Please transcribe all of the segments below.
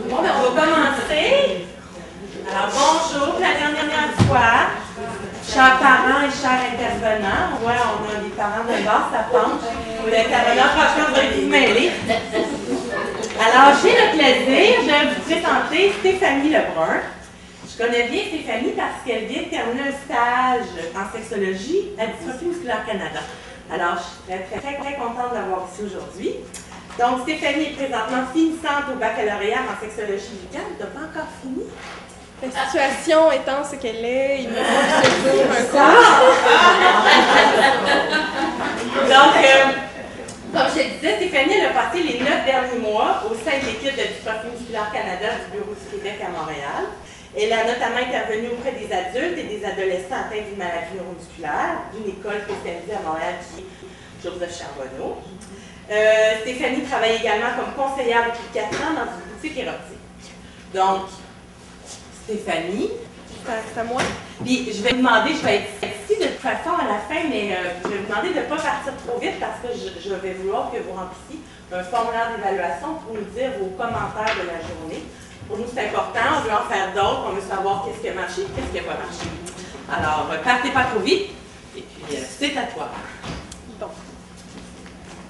Bon, ben, on va commencer. Alors, bonjour, la dernière fois, chers parents et chers intervenants. Ouais, on a des parents de base, ça penche. L'intervenant, franchement, vous allez vous mêler. Alors, j'ai le plaisir de vous présenter Stéphanie Lebrun. Je connais bien Stéphanie parce qu'elle vient de terminer un stage en sexologie à Dystrophie Musculaire Canada. Alors, je suis très contente de l'avoir ici aujourd'hui. Donc, Stéphanie est présentement finissante au baccalauréat en sexologie médicale. Tu n'as pas encore fini? La situation étant ce qu'elle est, il me manque toujours un cours. Donc, comme je te disais, Stéphanie elle a passé les 9 derniers mois au sein de l'équipe de Dystrophie Musculaire Canada du bureau du Québec à Montréal. Elle a notamment intervenu auprès des adultes et des adolescents atteints d'une maladie neuromusculaire d'une école spécialisée à Montréal qui est Joseph Charbonneau. Stéphanie travaille également comme conseillère depuis 4 ans dans une boutique érotique. Donc, Stéphanie. C'est à moi. Puis, je vais vous demander, je vais être sexy de toute façon à la fin, mais je vais vous demander de ne pas partir trop vite parce que je vais vouloir que vous remplissiez un formulaire d'évaluation pour nous dire vos commentaires de la journée. Pour nous, c'est important. On veut en faire d'autres. On veut savoir qu'est-ce qui a marché et qu'est-ce qui n'a pas marché. Alors, partez pas trop vite. Et puis, c'est à toi. Bon.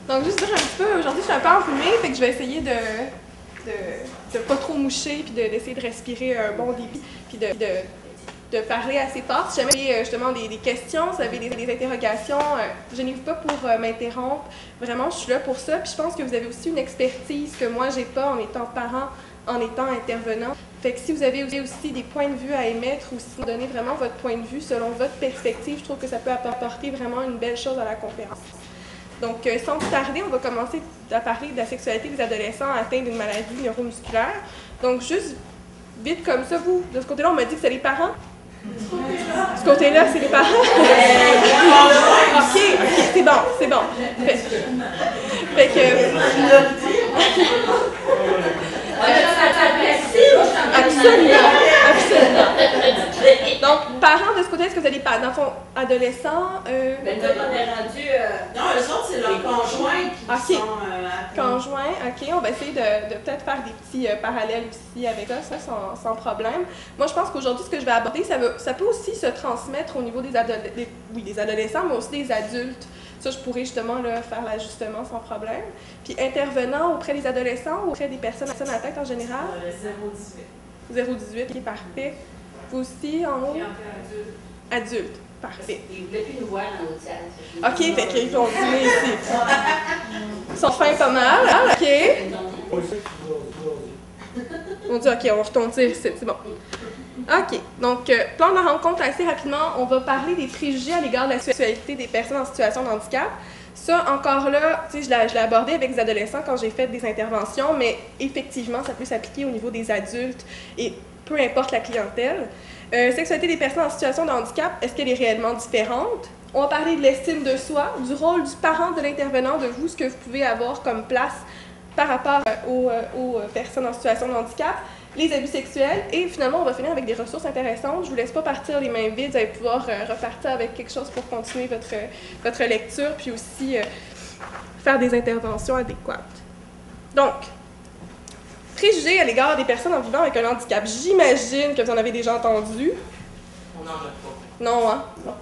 Donc, juste dire un petit peu, aujourd'hui, je suis un peu enrhumée, fait que je vais essayer de pas trop moucher, puis d'essayer de respirer un bon débit, puis de parler assez fort. Si jamais vous avez justement des questions, si vous avez des interrogations, gênez-vous pas pour m'interrompre. Vraiment, je suis là pour ça. Puis je pense que vous avez aussi une expertise que moi, j'ai pas en étant parent, en étant intervenant. Fait que si vous avez aussi des points de vue à émettre ou si vous donnez vraiment votre point de vue selon votre perspective, je trouve que ça peut apporter vraiment une belle chose à la conférence. Donc, sans plus tarder, on va commencer à parler de la sexualité des adolescents atteints d'une maladie neuromusculaire. Donc, juste vite comme ça, vous, de ce côté-là, on m'a dit que c'est les parents. De ce côté-là, c'est les parents. OK, c'est bon. Fait que... Absolument. Donc, parents de ce côté, est-ce que vous avez dans le fond, adolescents? Ben, là, on est rendu. Non, eux autres, c'est leurs conjoints qui sont. Conjoints, OK. On va essayer de peut-être faire des petits parallèles aussi avec ça sans problème. Moi, je pense qu'aujourd'hui, ce que je vais aborder, ça peut aussi se transmettre au niveau des adolescents, mais aussi des adultes. Ça, je pourrais justement là, faire l'ajustement sans problème. Puis, intervenant auprès des adolescents ou auprès des personnes atteintes en général? 0-18. 0-18, qui est parfait. Vous aussi, en haut? Adulte. Parfait. Ils ne voulaient plus nous voir dans notre salle. OK, fait qu'ils vont dîner ici. Ils sont fins pas mal. Hein? OK. On dit, OK, on retourne dire ici, c'est bon. OK. Donc, plan de rencontre assez rapidement, on va parler des préjugés à l'égard de la sexualité des personnes en situation de handicap. Ça, encore là, tu sais, je l'ai abordé avec les adolescents quand j'ai fait des interventions, mais effectivement, ça peut s'appliquer au niveau des adultes et peu importe la clientèle. Sexualité des personnes en situation de handicap, est-ce qu'elle est réellement différente? On va parler de l'estime de soi, du rôle du parent, de l'intervenant, de vous, ce que vous pouvez avoir comme place par rapport aux personnes en situation de handicap, les abus sexuels, et finalement, on va finir avec des ressources intéressantes. Je ne vous laisse pas partir les mains vides, vous allez pouvoir repartir avec quelque chose pour continuer votre lecture, puis aussi faire des interventions adéquates. Donc, préjugés à l'égard des personnes en vivant avec un handicap. J'imagine que vous en avez déjà entendu. On n'en a pas. Non, hein? Non.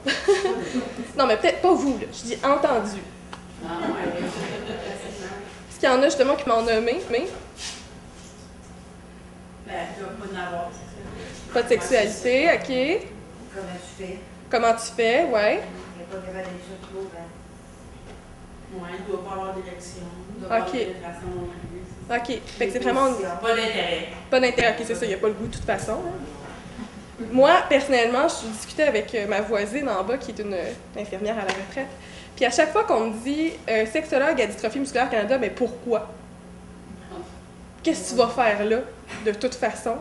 Non, mais peut-être pas vous, là. Je dis entendu. Est-ce qu'il y en a justement qui m'ont nommé, mais... Ben, tu vas pas en avoir. Pas de sexualité, OK. Comment tu fais? Comment tu fais, ouais. Il n'y a pas de validation trop, ben. Oui, il ne doit pas avoir d'élection. Il doit OK. pas avoir de façon non plus. OK. Fait que c'est vraiment... Pas d'intérêt. Pas d'intérêt. OK, c'est ça, il n'y a pas le goût de toute façon. Hein. Moi, personnellement, je discutais avec ma voisine en bas, qui est une infirmière à la retraite. Puis à chaque fois qu'on me dit sexologue à Dystrophie Musculaire Canada, mais pourquoi? Qu'est-ce que tu vas faire là, de toute façon?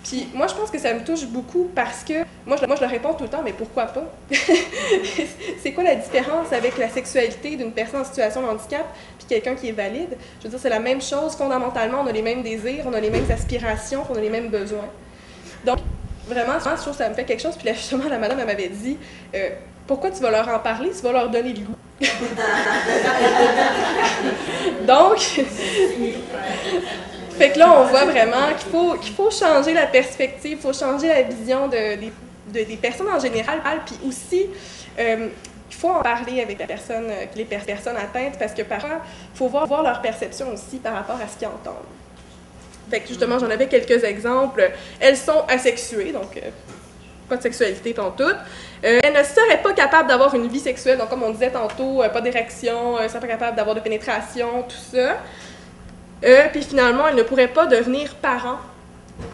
Puis moi, je pense que ça me touche beaucoup parce que, moi je leur réponds tout le temps, mais pourquoi pas? C'est quoi la différence avec la sexualité d'une personne en situation de handicap puis quelqu'un qui est valide? Je veux dire, c'est la même chose, fondamentalement, on a les mêmes désirs, on a les mêmes aspirations, on a les mêmes besoins. Donc, vraiment, je trouve que ça me fait quelque chose. Puis là, justement, la madame, elle m'avait dit, pourquoi tu vas leur en parler? Tu vas leur donner le goût. Fait que là, on voit vraiment qu'il faut changer la perspective, il faut changer la vision des personnes en général, puis aussi, il faut en parler avec les personnes atteintes, parce que parfois, il faut voir leur perception aussi par rapport à ce qu'ils entendent. Fait que justement, j'en avais quelques exemples. Elles sont asexuées, donc pas de sexualité pantoute. Elles ne seraient pas capables d'avoir une vie sexuelle, donc comme on disait tantôt, pas d'érection, elles ne seraient pas capables d'avoir de pénétration, tout ça. Puis finalement, elles ne pourraient pas devenir parents.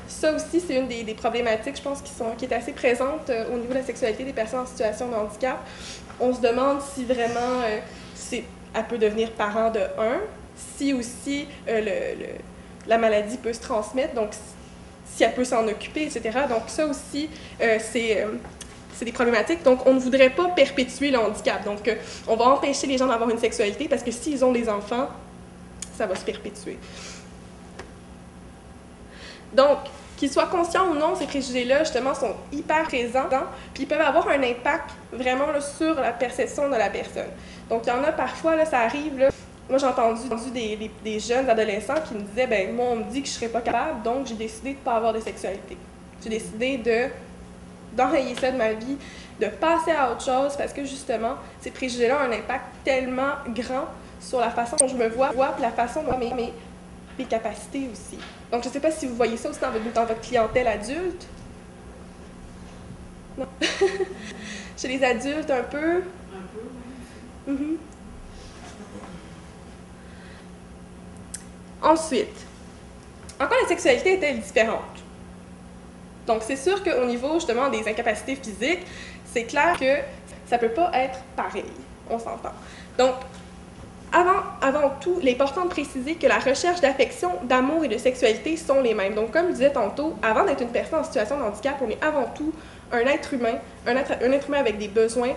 Ça aussi, c'est une des problématiques, je pense, qui est assez présente au niveau de la sexualité des personnes en situation de handicap. On se demande si vraiment elle peut devenir parent de un, si aussi la maladie peut se transmettre, donc si elle peut s'en occuper, etc. Donc ça aussi, c'est des problématiques. Donc on ne voudrait pas perpétuer le handicap. Donc on va empêcher les gens d'avoir une sexualité parce que s'ils ont des enfants, ça va se perpétuer. Donc, qu'ils soient conscients ou non, ces préjugés-là, justement, sont hyper présents, puis ils peuvent avoir un impact vraiment là, sur la perception de la personne. Donc, il y en a parfois, là, ça arrive, là, moi j'ai entendu des jeunes adolescents qui me disaient, ben moi on me dit que je ne serais pas capable, donc j'ai décidé de ne pas avoir de sexualité. J'ai décidé d'enrayer ça de ma vie, de passer à autre chose, parce que justement, ces préjugés-là ont un impact tellement grand sur la façon dont je me vois, puis la façon dont mes capacités aussi. Donc, je ne sais pas si vous voyez ça aussi dans votre clientèle adulte. Non. Chez les adultes, un peu. Un peu, oui. Mm-hmm. Ensuite, en quoi la sexualité est-elle différente? Donc, c'est sûr qu'au niveau, justement, des incapacités physiques, c'est clair que ça ne peut pas être pareil. On s'entend. Donc, avant tout, il est important de préciser que la recherche d'affection, d'amour et de sexualité sont les mêmes. Donc, comme je disais tantôt, avant d'être une personne en situation de handicap, on est avant tout un être humain, un être humain avec des besoins,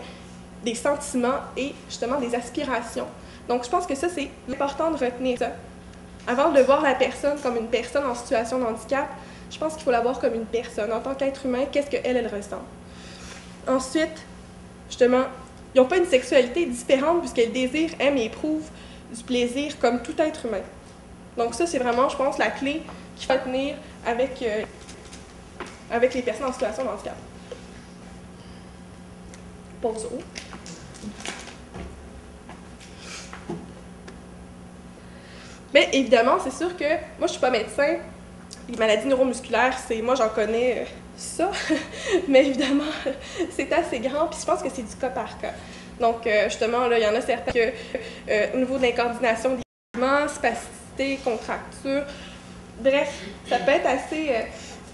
des sentiments et justement des aspirations. Donc, je pense que ça, c'est important de retenir ça. Avant de voir la personne comme une personne en situation de handicap, je pense qu'il faut la voir comme une personne. En tant qu'être humain, qu'est-ce qu'elle ressent? Ensuite, justement, ils n'ont pas une sexualité différente puisqu'elles désirent, aiment et éprouvent du plaisir comme tout être humain. Donc ça, c'est vraiment, je pense, la clé qu'il faut tenir avec les personnes en situation de handicap. Pause haut. Mais évidemment, c'est sûr que moi, je ne suis pas médecin. Les maladies neuromusculaires, moi, j'en connais ça. Mais évidemment, c'est assez grand. Puis je pense que c'est du cas par cas. Donc, justement, là, il y en a certains que, au niveau de l'incoordination des mouvements, spasticité, contracture, bref, ça peut être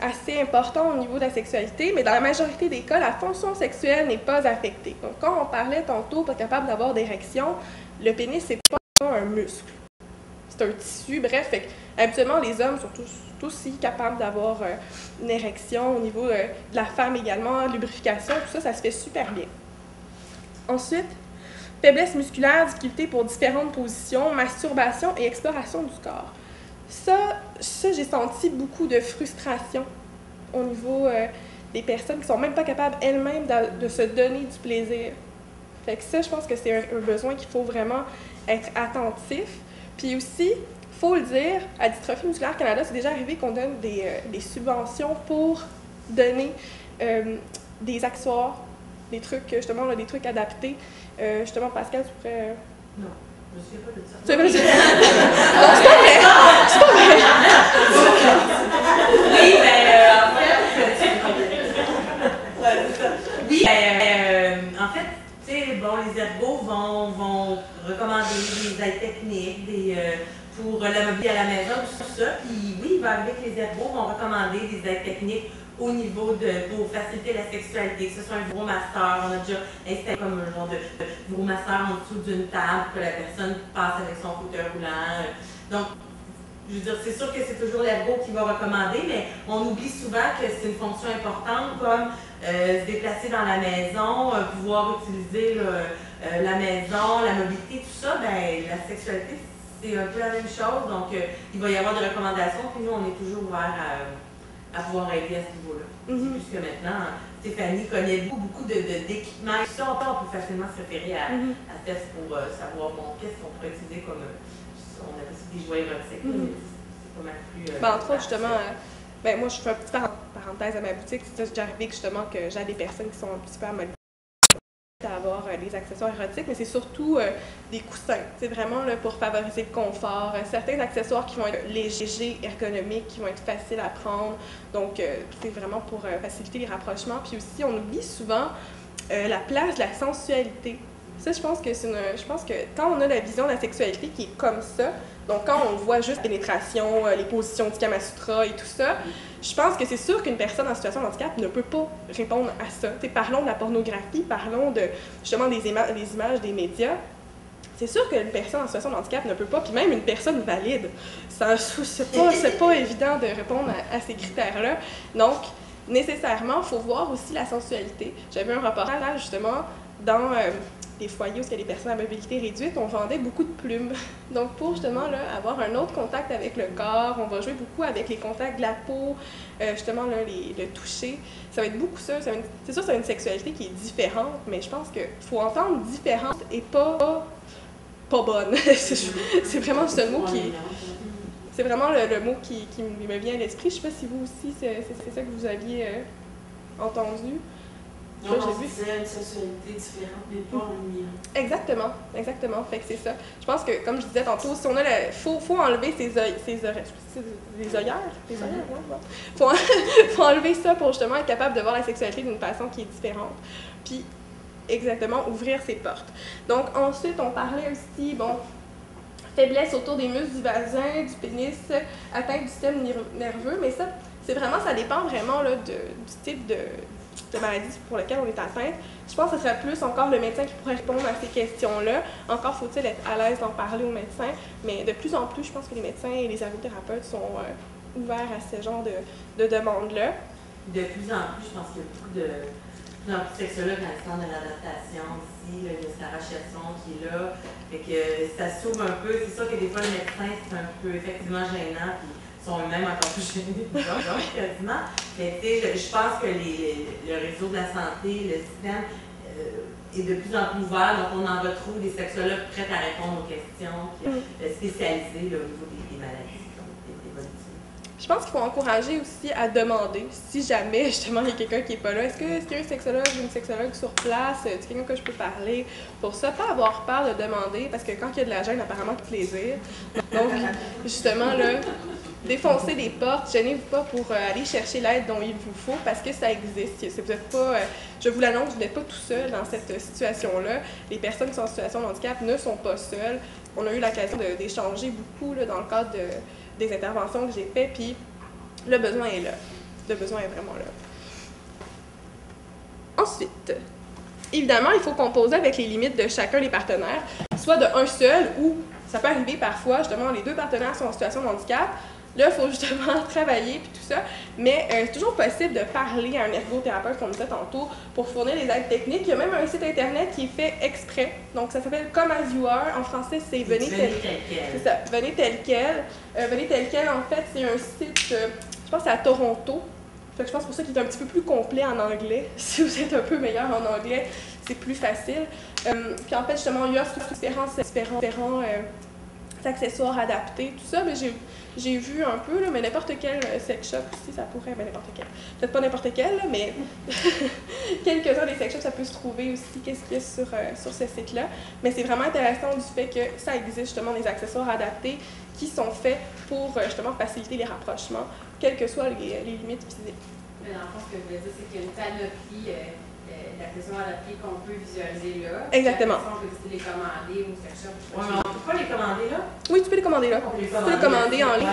assez important au niveau de la sexualité, mais dans la majorité des cas, la fonction sexuelle n'est pas affectée. Donc, quand on parlait tantôt, pas capable d'avoir d'érection, le pénis, c'est pas un muscle. C'est un tissu, bref, fait habituellement, les hommes sont tous aussi capables d'avoir une érection au niveau de la femme également, lubrification, tout ça, ça se fait super bien. Ensuite, faiblesse musculaire, difficulté pour différentes positions, masturbation et exploration du corps. Ça j'ai senti beaucoup de frustration au niveau des personnes qui ne sont même pas capables elles-mêmes de se donner du plaisir. Fait que ça, je pense que c'est un besoin qu'il faut vraiment être attentif. Puis aussi, il faut le dire, à Dystrophie musculaire Canada, c'est déjà arrivé qu'on donne des subventions pour donner des accessoires, des trucs, justement, là, des trucs adaptés. Justement, Pascal, tu pourrais... Non, je ne sais pas de ça. Tu sais pas de ça? Non, c'est pas vrai! C'est pas vrai! Oui, en fait, tu sais, bon, les ergos vont recommander des aides techniques, pour la mobilité à la maison, tout ça. Puis oui, il va arriver que les ergos vont recommander des aides techniques au niveau pour faciliter la sexualité, que ce soit un vibromasseur. On a déjà installé comme un genre de vibromasseur en dessous d'une table, que la personne passe avec son fauteuil roulant. Donc, je veux dire, c'est sûr que c'est toujours l'ergo qui va recommander, mais on oublie souvent que c'est une fonction importante comme se déplacer dans la maison, pouvoir utiliser la maison, la mobilité, tout ça. Ben, la sexualité, c'est un peu la même chose. Donc, il va y avoir des recommandations, puis nous, on est toujours ouverts à pouvoir aider à ce niveau-là. Mm-hmm. Puisque maintenant, Stéphanie connaît beaucoup d'équipements. Ça, on peut facilement se référer à Steph pour savoir qu'est-ce qu'on pourrait utiliser comme, on appelle ça des jouets érotiques. Mm-hmm. c'est pas mal plus. Ben, entre autres, justement, ben, moi, je fais une petite parenthèse à ma boutique. C'est déjà arrivé que, justement, que j'ai des personnes qui sont un petit peu à avoir des accessoires érotiques, mais c'est surtout des coussins. C'est vraiment là, pour favoriser le confort. Certains accessoires qui vont être légers, ergonomiques, qui vont être faciles à prendre. Donc, c'est vraiment pour faciliter les rapprochements. Puis aussi, on oublie souvent la place de la sensualité. Ça, je pense que quand on a la vision de la sexualité qui est comme ça, donc quand on voit juste la pénétration, les positions du Kama Sutra et tout ça, je pense que c'est sûr qu'une personne en situation de handicap ne peut pas répondre à ça. T'sais, parlons de la pornographie, parlons de justement des images des médias. C'est sûr qu'une personne en situation de handicap ne peut pas, puis même une personne valide. C'est pas évident de répondre à ces critères-là. Donc, nécessairement, il faut voir aussi la sensualité. J'avais un reportage justement dans des foyers où il y a des personnes à mobilité réduite, on vendait beaucoup de plumes. Donc, pour justement là, avoir un autre contact avec le corps, on va jouer beaucoup avec les contacts de la peau, justement là, le toucher. Ça va être beaucoup ça. C'est sûr que c'est une sexualité qui est différente, mais je pense qu'il faut entendre différente et pas bonne. C'est vraiment ce mot qui... C'est vraiment le mot qui me vient à l'esprit. Je ne sais pas si vous aussi, c'est ça que vous aviez entendu. Non, c'est une sexualité différente, mais pas ennuyante. Exactement. Fait que c'est ça. Je pense que, comme je disais tantôt, si on a faut enlever ses œillères. Faut enlever ça pour justement être capable de voir la sexualité d'une façon qui est différente. Puis, exactement, ouvrir ses portes. Donc, ensuite, on parlait aussi, faiblesse autour des muscles du vagin, du pénis, atteinte du système nerveux, mais ça, ça dépend vraiment là, du type de maladie pour laquelle on est atteinte. Je pense que ce serait plus encore le médecin qui pourrait répondre à ces questions-là. Encore faut-il être à l'aise d'en parler au médecin, mais de plus en plus, je pense que les médecins et les ergothérapeutes sont ouverts à ce genre de demandes-là. De plus en plus, je pense qu'il y a beaucoup de sexologues dans le centre de l'adaptation aussi. Il y a Sarah Chasson qui est là. Fait que ça s'ouvre un peu. C'est sûr que des fois, le médecin, c'est un peu effectivement gênant. Puis, sont eux-mêmes encore plus gênés, quasiment. Mais tu sais, je pense que le réseau de la santé, le système est de plus en plus ouvert. Donc, on en retrouve des sexologues prêts à répondre aux questions, spécialisés là, au niveau des maladies, des évolutions. Je pense qu'il faut encourager aussi à demander, si jamais justement il y a quelqu'un qui n'est pas là, est-ce qu'il y a un sexologue ou une sexologue sur place, est-ce quelqu'un que je peux parler pour ça, pas avoir peur de demander, parce que quand il y a de la gêne, apparemment, il y a du plaisir. Donc, justement, là, défoncez des portes, gênez-vous pas pour aller chercher l'aide dont il vous faut, parce que ça existe. Si vous n'êtes pas, je vous l'annonce, vous n'êtes pas tout seul dans cette situation-là. Les personnes qui sont en situation de handicap ne sont pas seules. On a eu l'occasion d'échanger beaucoup là, dans le cadre des interventions que j'ai faites, puis le besoin est là. Le besoin est vraiment là. Ensuite, évidemment, il faut composer avec les limites de chacun des partenaires, soit de un seul ou ça peut arriver parfois, justement, les deux partenaires sont en situation de handicap. Là, il faut justement travailler puis tout ça, mais c'est toujours possible de parler à un ergothérapeute, comme ça tantôt, pour fournir des aides techniques. Il y a même un site internet qui est fait exprès, donc ça s'appelle Come As You Are. En français, c'est Venez tel quel. C'est ça, Venez tel quel. Venez tel quel, en fait, c'est un site, je pense que c'est à Toronto. Fait que je pense pour ça qu'il est un petit peu plus complet en anglais. Si vous êtes un peu meilleur en anglais, c'est plus facile. Puis en fait, justement, il y a différents accessoires adaptés, tout ça, mais j'ai vu un peu, là, mais n'importe quel sex shop aussi, ça pourrait, n'importe quel. Peut-être pas n'importe quel, là, mais quelques-uns des sex shops, ça peut se trouver aussi, qu'est-ce qu'il y a sur ce site-là. Mais c'est vraiment intéressant du fait que ça existe justement des accessoires adaptés qui sont faits pour justement faciliter les rapprochements, quelles que soient les limites physiques. Mais dans le fond, ce que je veux dire, c'est qu'il y a une panoplie d'accessoires adaptés qu'on peut visualiser là. Exactement. On peut aussi les commander au sex shop. Oui, mais on ne peut pas les commander là? Oui, tu peux les commander là. Tu peux les commander en ligne.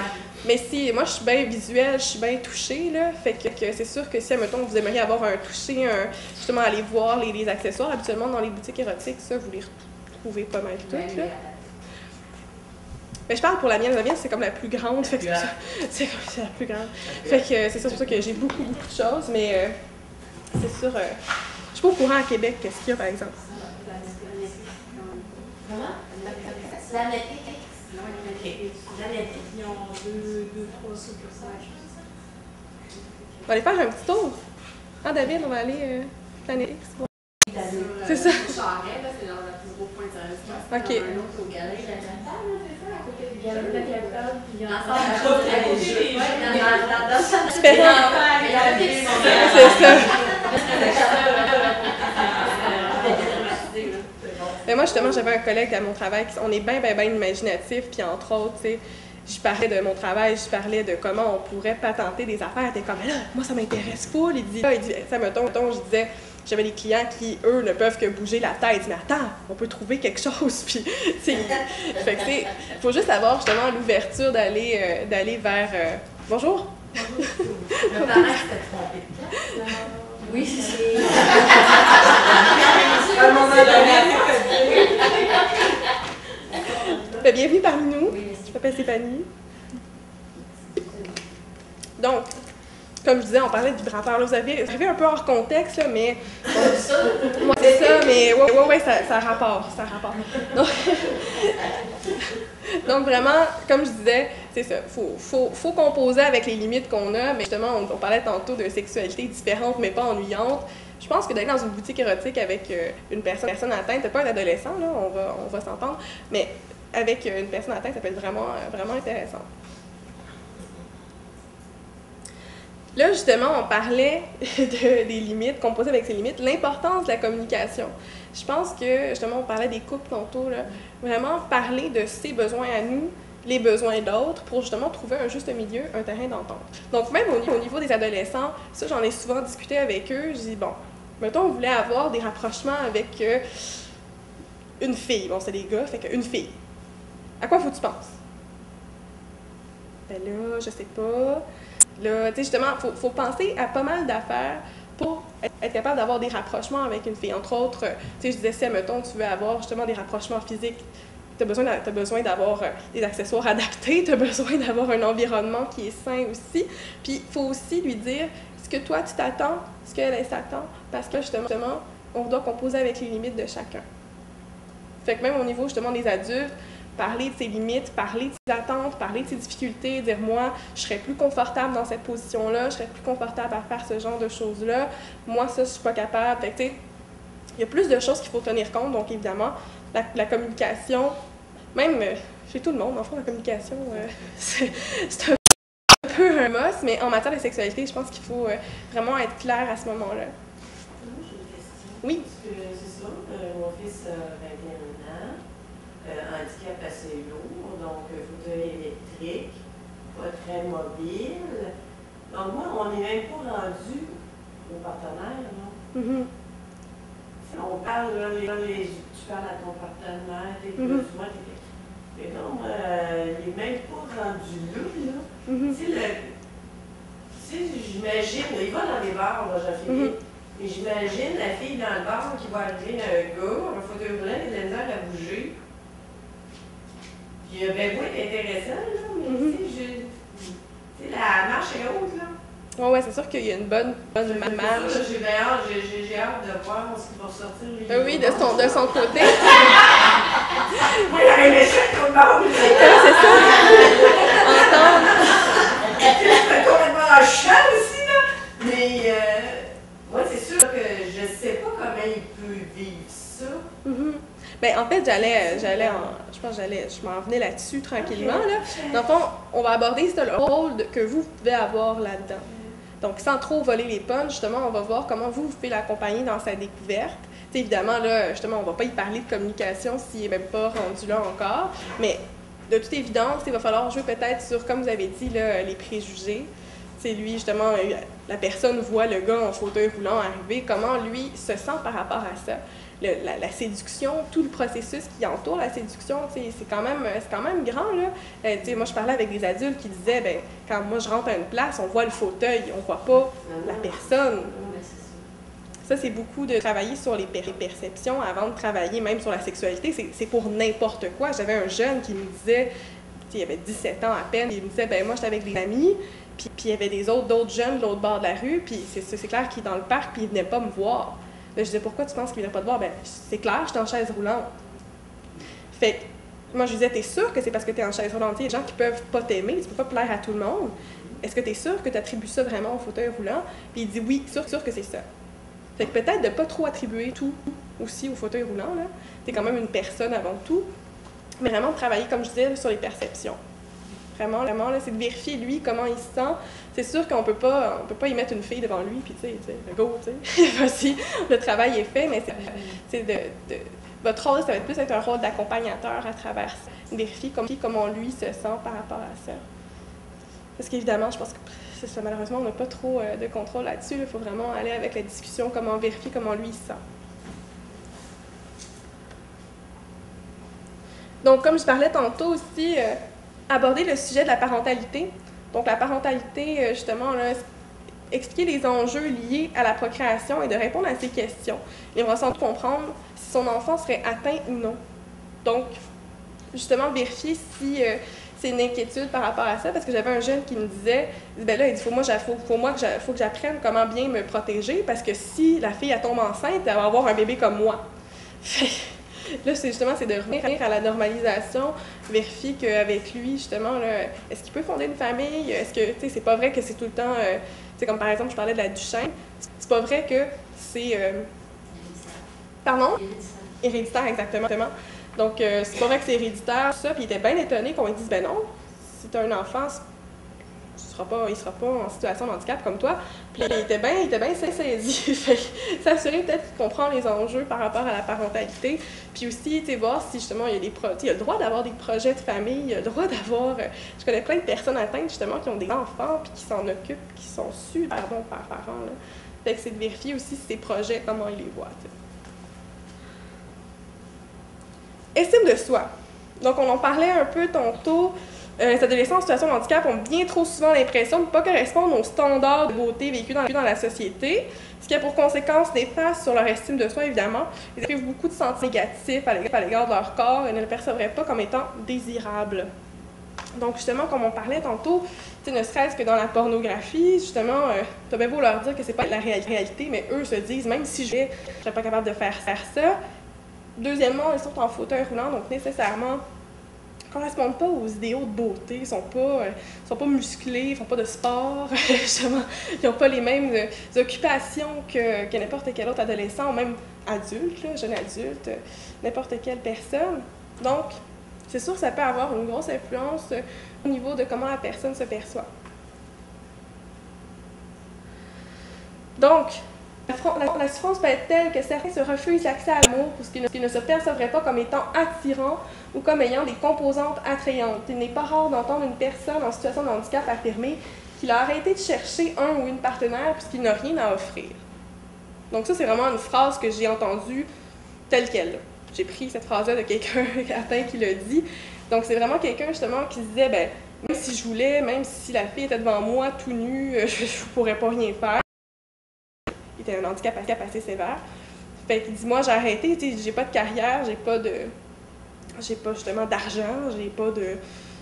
Mais si, moi, je suis bien visuelle, je suis bien touchée, là. Fait que c'est sûr que si, admettons, vous aimeriez avoir un toucher, justement, aller voir les accessoires, habituellement, dans les boutiques érotiques, ça, vous les retrouvez pas mal toutes, là. Mais je parle pour la mienne c'est comme la plus grande, fait que c'est la plus grande. Fait que c'est ça, c'est pour ça que j'ai beaucoup de choses, mais c'est sûr, je suis pas au courant à Québec, qu'est-ce qu'il y a, par exemple. Comment? Ils ont deux, trois succursales. On va aller faire un petit tour. Ah, David, on va aller Planet X. C'est ça. Charret, là, c'est leur plus gros point de service. OK. Un autre au galerie, c'est ça, à côté du Il y a le capital, puis il y a C'est ça. Mais moi, justement, j'avais un collègue à mon travail, on est bien imaginatif, puis entre autres, tu sais, je parlais de mon travail, je parlais de comment on pourrait patenter des affaires. T'es comme, mais là, moi, ça m'intéresse full. Il dit, ça mettons, je disais, j'avais des clients qui, eux, ne peuvent que bouger la tête. Ils disent, mais attends, on peut trouver quelque chose. Puis, fait que, il faut juste avoir justement l'ouverture d'aller vers. Bonjour. Le parent s'était trompé de place. Oui, c'est. À un moment donné, Bienvenue parmi nous. Je m'appelle Stéphanie. Donc, comme je disais, on parlait de vibrateur. Là, vous avez un peu hors contexte, là, mais... Moi, c'est ça, mais ouais, ça rapporte. Donc, vraiment, comme je disais, c'est ça. Faut composer avec les limites qu'on a, mais justement, on parlait tantôt de sexualité différente, mais pas ennuyante. Je pense que d'aller dans une boutique érotique avec une personne atteinte, pas un adolescent, là, on va s'entendre, mais avec une personne atteinte, ça peut être vraiment intéressant. Là, justement, on parlait des limites, composer avec ces limites, l'importance de la communication. Je pense que, justement, on parlait des couples tantôt, là, vraiment parler de ses besoins à nous, les besoins d'autres, pour justement trouver un juste milieu, un terrain d'entente. Donc, même au niveau des adolescents, ça, j'en ai souvent discuté avec eux, je dis, bon, mettons, on voulait avoir des rapprochements avec une fille. Bon, c'est des gars, fait qu'une fille. À quoi faut que tu penses? Ben là, je sais pas. Là, tu sais, justement, faut penser à pas mal d'affaires pour être capable d'avoir des rapprochements avec une fille. Entre autres, tu sais, je disais, si, mettons, tu veux avoir justement des rapprochements physiques, tu as besoin d'avoir des accessoires adaptés, tu as besoin d'avoir un environnement qui est sain aussi. Puis, il faut aussi lui dire ce que toi, tu t'attends, ce qu'elle s'attend, parce que justement, on doit composer avec les limites de chacun. Fait que même au niveau, justement, des adultes, parler de ses limites, parler de ses attentes, parler de ses difficultés, dire moi, je serais plus confortable dans cette position-là, je serais plus confortable à faire ce genre de choses-là, moi ça, je suis pas capable. Fait que, tu sais, il y a plus de choses qu'il faut tenir compte, donc évidemment, la communication, même chez tout le monde, en fait, la communication, c'est un peu un must, mais en matière de sexualité, je pense qu'il faut vraiment être clair à ce moment-là. Moi, j'ai une question. Oui. Parce que c'est ça, mon fils a 21 ans. Handicap assez lourd, donc fauteuil électrique, pas très mobile. Donc moi, on n'est même pas rendu au partenaire, non? Mm-hmm. On parle, là, tu parles à ton partenaire, tes besoins, et donc, il n'est même pas rendu là. Mm-hmm. Tu sais, j'imagine, il va dans les bars, là, Jean-Philippe, et j'imagine la fille dans le bar qui va arriver à un gars, un fauteuil roulant, il a de la misère à bouger. Puis, ben oui, c'est intéressant, là, mais tu sais, la marche est haute, là. Ouais, c'est sûr qu'il y a une bonne marge. J'ai hâte de voir ce qui va sortir. Oui, de son côté. Moi, j'aurais aimé ça tout le monde. C'est ça. Entendre. C'est complètement en champ aussi, là. Mais, moi, c'est sûr que je sais pas comment il peut vivre ça. Ben, en fait, je m'en venais là-dessus tranquillement. Là. Dans le fond, on va aborder le rôle que vous pouvez avoir là-dedans. Donc, sans trop voler les punchs, justement, on va voir comment vous pouvez l'accompagner dans sa découverte. T'sais, évidemment, là, justement, on ne va pas y parler de communication s'il n'est même pas rendu là encore, mais de toute évidence, il va falloir jouer peut-être sur, comme vous avez dit, là, les préjugés. C'est lui, justement, la personne voit le gars en fauteuil roulant arriver, comment lui se sent par rapport à ça. La séduction, tout le processus qui entoure la séduction, c'est quand même grand, là. Moi, je parlais avec des adultes qui disaient, ben, quand moi je rentre à une place, on voit le fauteuil, on voit pas la personne. Ça, c'est beaucoup de travailler sur les perceptions avant de travailler même sur la sexualité. C'est pour n'importe quoi. J'avais un jeune qui me disait, il avait 17 ans à peine, il me disait, ben moi, j'étais avec des amis, puis il y avait d'autres jeunes de l'autre bord de la rue, puis c'est clair qu'il est dans le parc, puis il venait pas me voir. Là, je disais, pourquoi tu penses qu'il ne viendrait pas te voir? Ben, c'est clair, je suis en chaise roulante. Fait que, moi, je disais, t'es sûr que c'est parce que t'es en chaise roulante? Il y a des gens qui peuvent pas t'aimer, tu peux pas plaire à tout le monde. Est-ce que t'es sûr que tu attribues ça vraiment au fauteuil roulant? Puis il dit, oui, sûr que c'est ça. Fait que peut-être de pas trop attribuer tout aussi au fauteuil roulant, là. T'es quand même une personne avant tout. Mais vraiment de travailler, comme je disais, sur les perceptions. Vraiment, là, c'est de vérifier, lui, comment il se sent. C'est sûr qu'on peut pas y mettre une fille devant lui, puis tu sais, go, tu sais, voici, le travail est fait, mais c'est votre rôle, ça va être plus être un rôle d'accompagnateur à travers ça. Vérifier comment lui se sent par rapport à ça. Parce qu'évidemment, je pense que c'est ça, malheureusement, on n'a pas trop de contrôle là-dessus. Il faut vraiment aller avec la discussion, comment vérifier comment lui il se sent. Donc, comme je parlais tantôt aussi, aborder le sujet de la parentalité. Donc, la parentalité, justement, là, expliquer les enjeux liés à la procréation et de répondre à ces questions. Il va sans doute comprendre si son enfant serait atteint ou non. Donc, justement, vérifier si c'est une inquiétude par rapport à ça, parce que j'avais un jeune qui me disait, ben là, il dit, faut que j'apprenne comment bien me protéger, parce que si la fille elle tombe enceinte, elle va avoir un bébé comme moi. Là, c'est de revenir à la normalisation, vérifier qu'avec lui, justement, là, est-ce qu'il peut fonder une famille? Est-ce que, tu sais, c'est pas vrai que c'est tout le temps, tu sais, comme par exemple, je parlais de la Duchenne, c'est pas vrai que c'est... Pardon? Héréditaire, exactement. Donc, c'est pas vrai que c'est héréditaire, ça, puis il était bien étonné qu'on lui dise, ben non, si t'as un enfant, il sera pas en situation de handicap comme toi. Puis il était bien saisi. S'assurer peut-être qu'il comprend les enjeux par rapport à la parentalité. Puis aussi, voir si justement il y a il a le droit d'avoir des projets de famille, il a le droit d'avoir... je connais plein de personnes atteintes justement qui ont des enfants puis qui s'en occupent, qui sont super bons parents. Là. Fait que c'est de vérifier aussi ces projets, comment ils les voient. T'sais. Estime de soi. Donc on en parlait un peu tantôt. Les adolescents en situation de handicap ont bien trop souvent l'impression de ne pas correspondre aux standards de beauté vécus dans la société, ce qui a pour conséquence néfaste sur leur estime de soi, évidemment. Ils éprouvent beaucoup de sentiments négatifs à l'égard de leur corps et ne le percevraient pas comme étant désirable. Donc, justement, comme on parlait tantôt, ne serait-ce que dans la pornographie, justement, t'as bien beau leur dire que c'est pas la réalité, mais eux se disent, même si je serais pas capable de faire ça. Deuxièmement, ils sont en fauteuil roulant, donc nécessairement, correspondent pas aux idéaux de beauté, ils sont pas musclés, ils font pas de sport, justement, ils n'ont pas les mêmes occupations que n'importe quel autre adolescent, ou même adulte, là, jeune adulte, n'importe quelle personne. Donc, c'est sûr que ça peut avoir une grosse influence au niveau de comment la personne se perçoit. Donc, la souffrance peut être telle que certains se refusent l'accès à l'amour parce qu'ils ne se percevraient pas comme étant attirants ou comme ayant des composantes attrayantes. Il n'est pas rare d'entendre une personne en situation de handicap affirmer qu'il a arrêté de chercher un ou une partenaire puisqu'il n'a rien à offrir. Donc ça, c'est vraiment une phrase que j'ai entendue telle qu'elle. J'ai pris cette phrase-là de quelqu'un atteint qui l'a dit. Donc c'est vraiment quelqu'un justement qui se disait, ben même si je voulais, même si la fille était devant moi tout nue, je ne pourrais pas rien faire. Il était un handicap assez sévère. Fait qu'il dit, moi j'ai arrêté, j'ai pas de carrière, j'ai pas justement d'argent,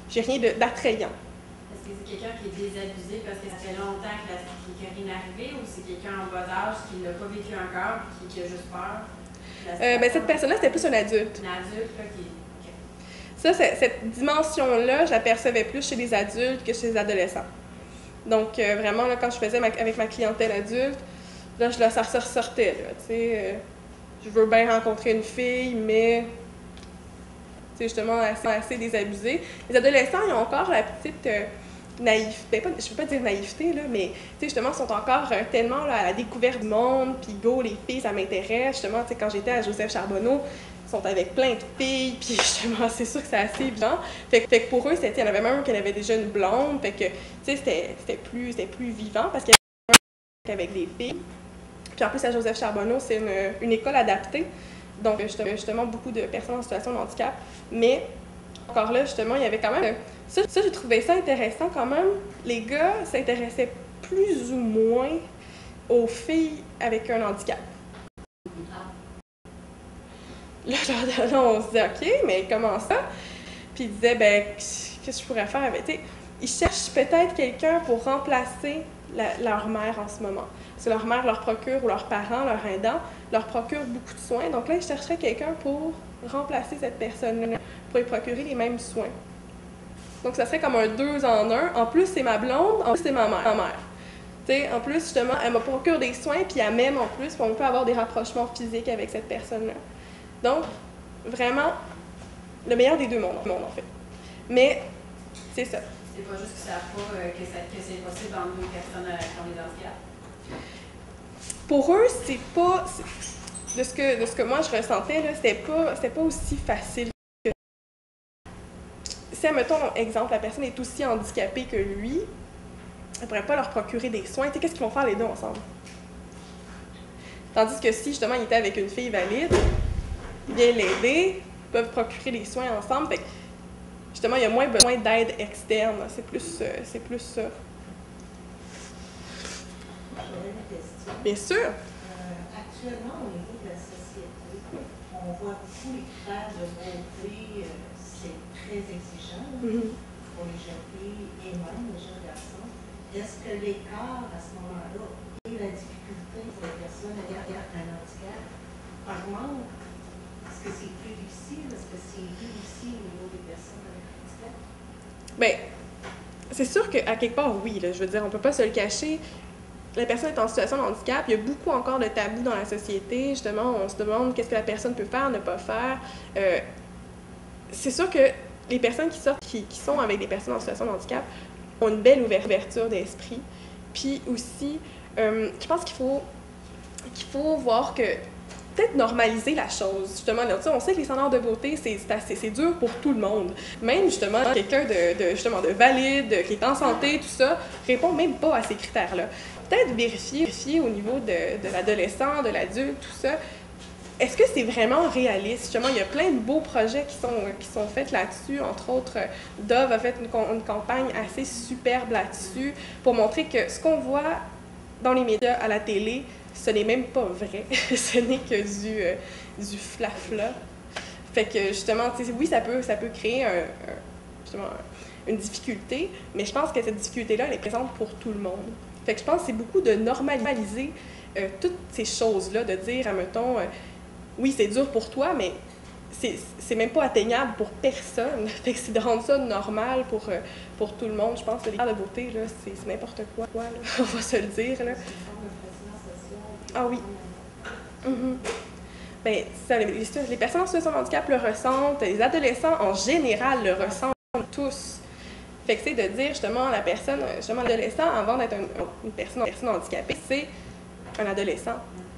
j'ai rien d'attrayant. Est-ce que c'est quelqu'un qui est désabusé parce que ça fait longtemps qu'il n'est rien arrivé, ou c'est quelqu'un en bas âge qui n'a pas vécu encore et qui a juste peur? Cette personne-là, c'était plus un adulte. Un adulte, OK. Ça, cette dimension-là, je la percevais plus chez les adultes que chez les adolescents. Donc, vraiment, là, quand je faisais avec ma clientèle adulte, là, ça ressortait, là, tu sais, je veux bien rencontrer une fille, mais c'est justement assez désabusé. Les adolescents, ils ont encore la petite naïveté, je ne veux pas dire naïveté, là, mais justement, ils sont encore tellement là, à la découverte du monde, puis go, les filles, ça m'intéresse. Justement, quand j'étais à Joseph Charbonneau, ils sont avec plein de filles, puis justement, c'est sûr que c'est assez évident. Fait que pour eux, il y en avait même un qui avait déjà une blonde, fait que, tu sais, c'était plus vivant, parce qu'il y avait avec des filles. Puis en plus, à Joseph Charbonneau, c'est une école adaptée, donc justement, beaucoup de personnes en situation de handicap. Mais, encore là, justement, il y avait quand même... Ça, j'ai trouvé ça intéressant quand même. Les gars s'intéressaient plus ou moins aux filles avec un handicap. Là, on se disait, OK, mais comment ça? Puis ils disaient, ben, qu'est-ce que je pourrais faire avec... T'sais, ils cherchent peut-être quelqu'un pour remplacer leur mère en ce moment. Parce que leur mère leur procure, ou leurs parents, leur aidant, leur procure beaucoup de soins. Donc là, ils chercheraient quelqu'un pour remplacer cette personne-là, pour lui procurer les mêmes soins. Donc ça serait comme un 2 en 1. En plus, c'est ma blonde, en plus, c'est ma mère. T'sais, en plus, justement, elle me procure des soins, puis elle m'aime en plus, puis on peut avoir des rapprochements physiques avec cette personne-là. Donc, vraiment, le meilleur des deux mondes, en fait. Mais c'est ça. C'est pas juste qu'ils savent pas que c'est possible entre deux personnes qui ont des handicaps. Pour eux, c'est pas... De ce que moi je ressentais, là, c'était pas aussi facile que... Si, mettons, exemple, la personne est aussi handicapée que lui, elle pourrait pas leur procurer des soins. Tu sais, qu'est-ce qu'ils vont faire les deux ensemble? Tandis que si, justement, il était avec une fille valide, il vient l'aider, ils peuvent procurer des soins ensemble. Fait que, justement, il y a moins besoin d'aide externe. C'est plus ça. J'aurais une question. Bien sûr. Actuellement, au niveau de la société, on voit beaucoup les critères de beauté, c'est très exigeant pour les jeunes filles et même les jeunes garçons. Est-ce que l'écart à ce moment-là et la difficulté pour les personnes ayant un handicap augmente? Est-ce que c'est plus difficile? Est-ce que c'est difficile au niveau des personnes avec handicap? Bien, c'est sûr qu'à quelque part, oui. Là, je veux dire, on ne peut pas se le cacher. La personne est en situation de handicap. Il y a beaucoup encore de tabous dans la société. Justement, on se demande qu'est-ce que la personne peut faire, ne pas faire. C'est sûr que les personnes qui sortent, qui sont avec des personnes en situation de handicap, ont une belle ouverture d'esprit. Puis aussi, je pense qu'il faut voir que peut-être normaliser la chose. Justement, là, on sait que les standards de beauté, c'est dur pour tout le monde. Même, justement, quelqu'un de valide, qui est en santé, tout ça, répond même pas à ces critères-là. Peut-être vérifier au niveau de l'adolescent, de l'adulte, tout ça. Est-ce que c'est vraiment réaliste? Justement, il y a plein de beaux projets qui sont faits là-dessus. Entre autres, Dove a fait une campagne assez superbe là-dessus pour montrer que ce qu'on voit dans les médias, à la télé, ce n'est même pas vrai. Ce n'est que du flafla. Fait que justement, oui, ça peut créer justement, une difficulté, mais je pense que cette difficulté-là, elle est présente pour tout le monde. Fait que je pense que c'est beaucoup de normaliser toutes ces choses-là, de dire, admettons, oui, c'est dur pour toi, mais c'est même pas atteignable pour personne. Fait que c'est de rendre ça normal pour tout le monde. Je pense que les critères de beauté, là, c'est n'importe quoi, là. On va se le dire, là. Ah oui. Bien, ça, les personnes en situation de handicap le ressentent, les adolescents en général le ressentent tous. Fait que c'est de dire justement la personne, justement l'adolescent, avant d'être une personne handicapée, c'est un adolescent.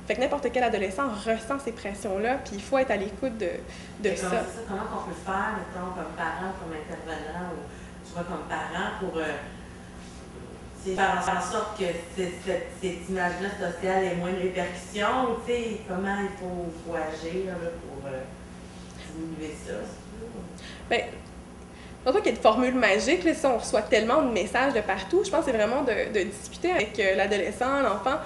Fait que n'importe quel adolescent ressent ces pressions-là, puis il faut être à l'écoute de ça. Comment on peut faire, mettons, comme parent, comme intervenant, ou tu vois, comme parent, pour faire en sorte que cette image-là sociale ait moins de répercussions, tu sais, comment il faut agir là, pour diminuer ça? Bien, je pense pas qu'il y ait de formule magique, là, si on reçoit tellement de messages de partout. Je pense que c'est vraiment de discuter avec l'adolescent, l'enfant,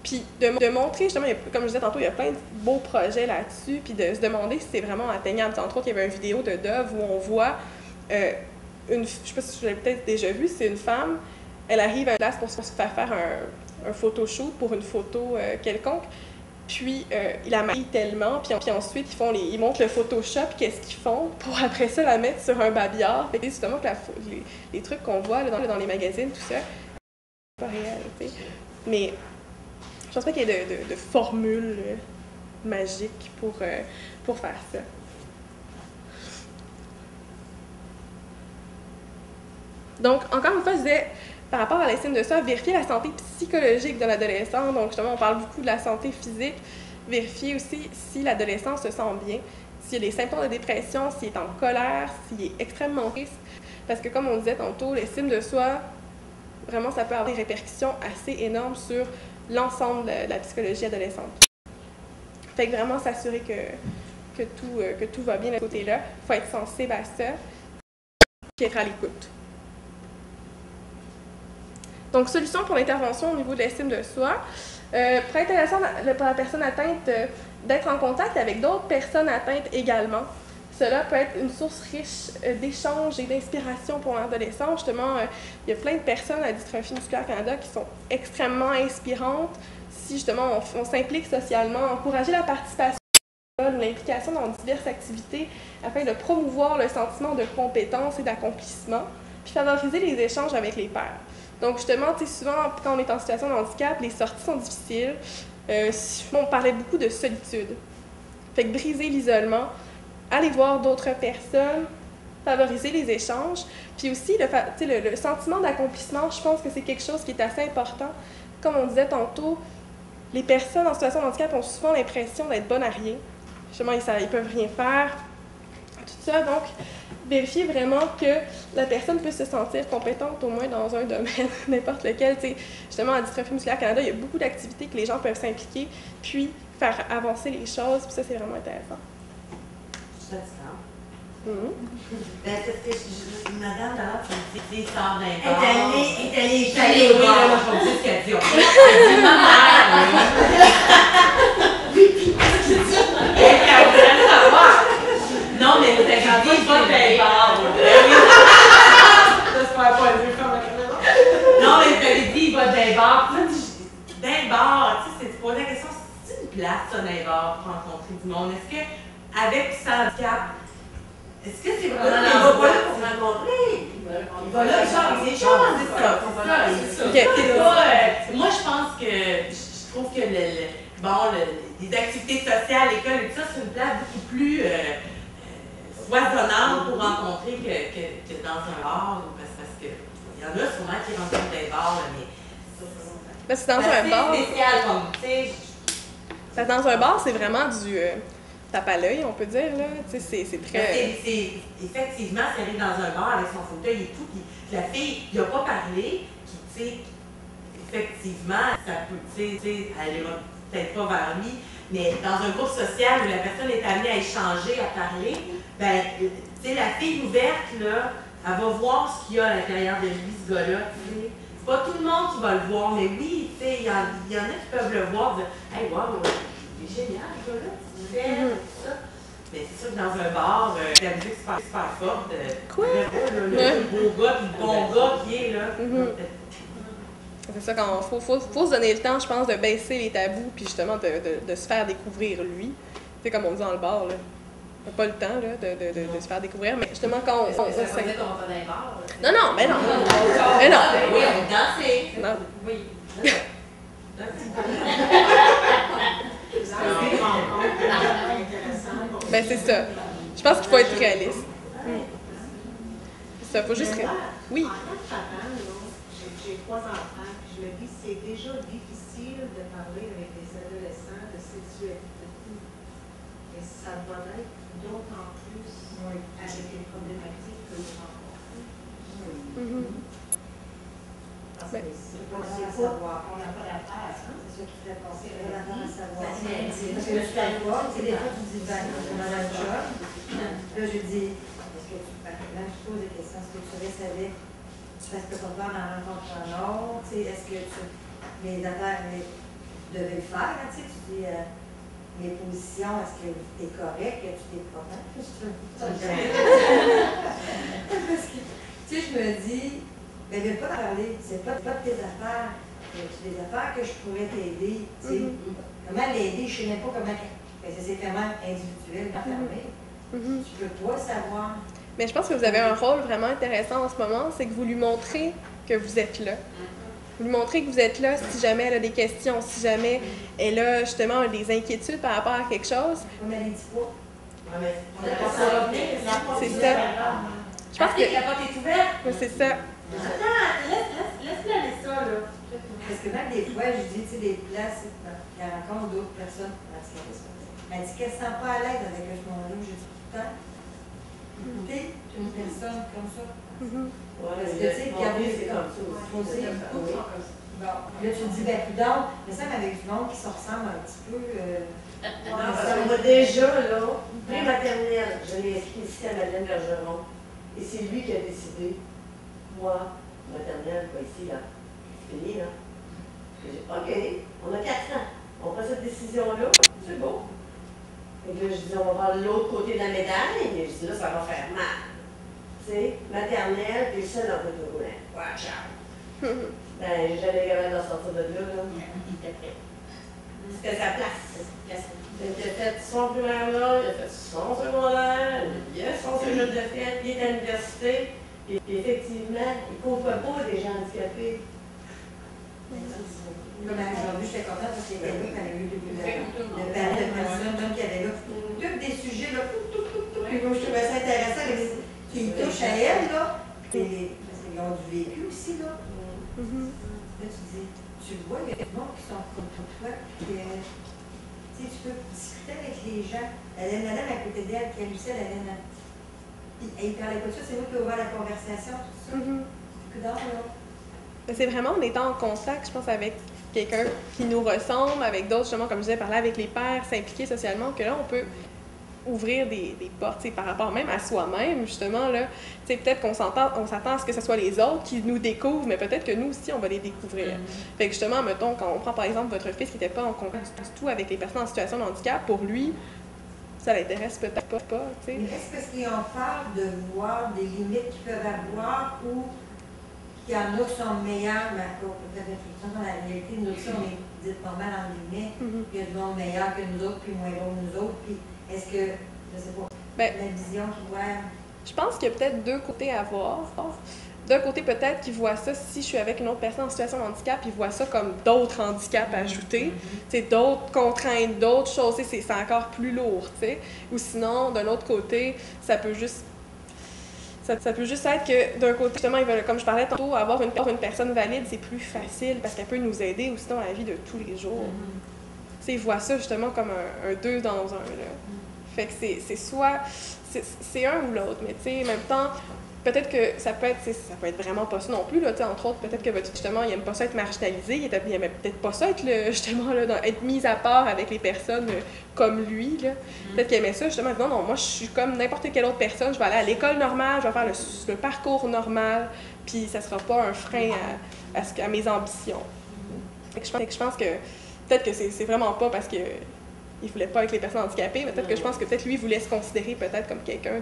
puis de montrer, justement, comme je disais tantôt, il y a plein de beaux projets là-dessus, puis de se demander si c'est vraiment atteignable. Entre autres, il y avait une vidéo de Dove où on voit je ne sais pas si je l'ai peut-être déjà vu, c'est une femme, elle arrive à une place pour se faire un photoshoot pour une photo quelconque, puis il la maquille tellement, puis ensuite ils montrent le Photoshop, qu'est-ce qu'ils font, pour après ça la mettre sur un babillard. Fait que justement, les trucs qu'on voit là, dans les magazines, tout ça, c'est pas réel, tu sais. Mais je pense pas qu'il y ait de formule magique pour faire ça. Donc, encore une fois, je disais, par rapport à l'estime de soi, vérifier la santé psychologique de l'adolescent. Donc, justement, on parle beaucoup de la santé physique. Vérifier aussi si l'adolescent se sent bien, s'il y a des symptômes de dépression, s'il est en colère, s'il est extrêmement triste. Parce que, comme on disait tantôt, l'estime de soi, vraiment, ça peut avoir des répercussions assez énormes sur l'ensemble de la psychologie adolescente. Fait que vraiment s'assurer que tout va bien de ce côté-là. Il faut être sensible à ça et être à l'écoute. Donc, solution pour l'intervention au niveau de l'estime de soi. Pour être intéressant pour la personne atteinte, d'être en contact avec d'autres personnes atteintes également. Cela peut être une source riche d'échanges et d'inspiration pour l'adolescent. Justement, il y a plein de personnes à Dystrophie musculaire Canada qui sont extrêmement inspirantes. Si justement on s'implique socialement, encourager la participation, l'implication dans diverses activités afin de promouvoir le sentiment de compétence et d'accomplissement, puis favoriser les échanges avec les pairs. Donc justement, souvent quand on est en situation de handicap, les sorties sont difficiles. On parlait beaucoup de solitude. Fait que briser l'isolement aller voir d'autres personnes, favoriser les échanges. Puis aussi, le sentiment d'accomplissement, je pense que c'est quelque chose qui est assez important. Comme on disait tantôt, les personnes en situation de handicap ont souvent l'impression d'être bonnes à rien. Justement, ils peuvent rien faire. Tout ça, donc, vérifier vraiment que la personne peut se sentir compétente au moins dans un domaine, n'importe lequel. Tu sais, justement, à Dystrophie musculaire Canada, il y a beaucoup d'activités que les gens peuvent s'impliquer, puis faire avancer les choses, puis ça, c'est vraiment intéressant. Je suis d'accord. Ben, parce que madame, d'ailleurs, tu me dis, sort d'un Elle bar. est allée, Je suis allée au oui, bar. là, moi, je vais vous dire ce qu'elle dit. Elle dit, ma mère, non, mais vous avez dit, va d'un bar. Non, mais vous avez dit, va d'un bar. D'un bar, tu sais, tu poses la question, c'est une place, ça, d'un bar, pour rencontrer du monde. Est-ce que, avec ce handicap, est-ce que c'est vraiment Il va pas là pour se rencontrer. Il va là, genre, c'est choses, c'est ça. C'est pas, moi, je pense que, je trouve que les activités sociales, l'école et tout ça, c'est une place beaucoup plus foisonnante pour rencontrer que dans un bar. Parce que il y en a sûrement qui rencontrent des bars, mais Parce que dans un bar, c'est spécial comme, tu sais. parce que dans un bar, c'est vraiment du tape à l'œil, on peut dire, là. Tu sais, c'est très... Effectivement, c'est arrivé dans un bar avec son fauteuil et tout, puis la fille, il n'a pas parlé, puis tu sais, effectivement, ça peut, tu sais, elle ira peut-être pas vers lui, mais dans un groupe social où la personne est amenée à échanger, à parler, ben, tu sais, la fille ouverte, là, elle va voir ce qu'il y a à l'intérieur de lui, ce gars-là, tu sais. C'est pas tout le monde qui va le voir, mais oui, tu sais, il y en a qui peuvent le voir, dire, hey, wow, il est génial, ce gars-là, tu fais, tout ça. Mais c'est sûr que dans un bar, la musique super forte, Quoi? le beau gars, puis le bon gars qui est là. C'est ça, quand faut se donner le temps, je pense, de baisser les tabous, puis justement de se faire découvrir lui. Tu sais, comme on dit dans le bar, là. On n'a pas le temps là, de se faire découvrir, mais justement quand on... Ça veut dire qu'on va pas dans les bars. Non, mais non. Mais non. Oui, on est dansé. Non. Oui. Ben c'est ça. Je pense qu'il faut être réaliste. C'est ça, faut juste... Oui. En tant que parent, j'ai 3 enfants, puis je me dis que c'est déjà difficile de parler avec des adolescents de sexualité. Et ça va être d'autant plus avec les problématiques que vous rencontrez. Parce que c'est pas savoir. On n'a pas d'affaires, hein? C'est ça qui fait penser à la savoir. Parce que je suis d'accord, tu sais, des fois tu dis, ben, on a un job. Là, je dis, est-ce que tu, là, je pose des questions, est-ce que tu savais, parce que ton père en rencontre un autre, tu sais, est-ce que tu, mes affaires, tu devais le faire, tu sais, tu dis, mes positions, est-ce que tu es correct, que tu t'es pas parce que, tu sais, je me dis, ben, je ne vais pas t'en parler, c'est pas de tes affaires, c'est des affaires que je pourrais t'aider, tu sais. Comment l'aider, je ne sais même pas comment, c'est vraiment individuel, fermé. Tu peux pas savoir. Mais je pense que vous avez un rôle vraiment intéressant en ce moment, c'est que vous lui montrez que vous êtes là. Vous lui montrez que vous êtes là si jamais elle a des questions, si jamais elle a justement des inquiétudes par rapport à quelque chose. On a les dit pas. C'est ça. Je pense que... La porte est ouverte. Oui, c'est ça. Attends, laisse-la aller ça, là. Parce que même des fois, je dis, tu sais, des places, elle rencontre d'autres personnes. Elle dit qu'elle ne se sent pas à l'aise avec ce monde-là. Je dis tout le temps, écoutez, une personne comme ça. Parce que, tu sais, c'est comme ça aussi. Bon, là, tu te dis, ben, plus d'or, mais ça, avec du monde qui se ressemble un petit peu. Moi, déjà, là, pré-maternelle, je l'ai inscrit ici à Madeleine Bergeron. Et c'est lui qui a décidé, moi, maternelle, pas ici, là. C'est fini, là. J'ai dit, OK, on a 4 ans. On prend cette décision-là, c'est beau. Et là, je dis, on va voir l'autre côté de la médaille. Et je dis, là, ça va faire mal. Tu sais, maternelle, puis seul dans le roulant. Ouais, ciao. Ben, j'ai jamais capable d'en sortir de là. C'était sa place. Il a fait son primaire là, il a fait son secondaire, il a son cégep de fête, il est à l'université. Et effectivement, il ne côtoie pas des gens handicapés. Comme aujourd'hui, j'étais contente parce qu'il était là, quand elle a eu le panel de personnes qui avaient là. Tous des sujets, là, tout, moi, je trouvais ça intéressant avec ce qui touche à elle, là. Parce qu'ils ont du vécu aussi, là. Là, tu vois, il y a des gens qui sont comme toi, puis tu peux discuter avec les gens. La madame à côté d'elle, qui a Lucille, elle ne parlait pas de ça, c'est moi qui ai ouvert la conversation, tout ça. C'est vraiment en étant en contact, je pense, avec quelqu'un qui nous ressemble, avec d'autres, justement, comme je disais, parler avec les pairs, s'impliquer socialement, que là, on peut ouvrir des portes, par rapport même à soi-même, justement, là. Peut-être qu'on s'attend à ce que ce soit les autres qui nous découvrent, mais peut-être que nous aussi, on va les découvrir. Fait que justement, mettons, quand on prend par exemple votre fils qui n'était pas en contact du tout avec les personnes en situation de handicap, pour lui, ça l'intéresse peut-être pas, tu sais. Mais est-ce parce qu'ils ont peur de voir des limites qu'ils peuvent avoir ou qu'il y en a qui sont meilleurs, mais dans la réalité, nous aussi, on est dit pas mal en guillemets, il y a du monde meilleur que nous autres, puis moins bon que nous autres, puis est-ce que, je sais pas, la vision qu'ils voient... Je pense qu'il y a peut-être deux côtés à voir. D'un côté, peut-être qu'ils voient ça, si je suis avec une autre personne en situation de handicap, ils voient ça comme d'autres handicaps ajoutés, d'autres contraintes, d'autres choses, c'est encore plus lourd, t'sais. Ou sinon, d'un autre côté, ça peut juste être que, d'un côté, justement, ils veulent, comme je parlais tantôt, avoir une personne valide, c'est plus facile parce qu'elle peut nous aider aussi dans la vie de tous les jours. Ils voient ça, justement, comme un deux dans un, là. Fait que c'est soit... C'est un ou l'autre, mais tu sais, en même temps, peut-être que ça peut être vraiment pas ça non plus, là, entre autres, peut-être que votre fils, justement, il n'aime pas ça être marginalisé, il n'aime peut-être pas ça être, justement, là, être mis à part avec les personnes comme lui, là. Peut-être qu'il aimait ça, justement, non, moi, je suis comme n'importe quelle autre personne, je vais aller à l'école normale, je vais faire le parcours normal, puis ça sera pas un frein à mes ambitions. Fait que je pense que peut-être que c'est vraiment pas parce que il voulait pas avec les personnes handicapées, mais peut-être que je pense que peut-être lui voulait se considérer peut-être comme quelqu'un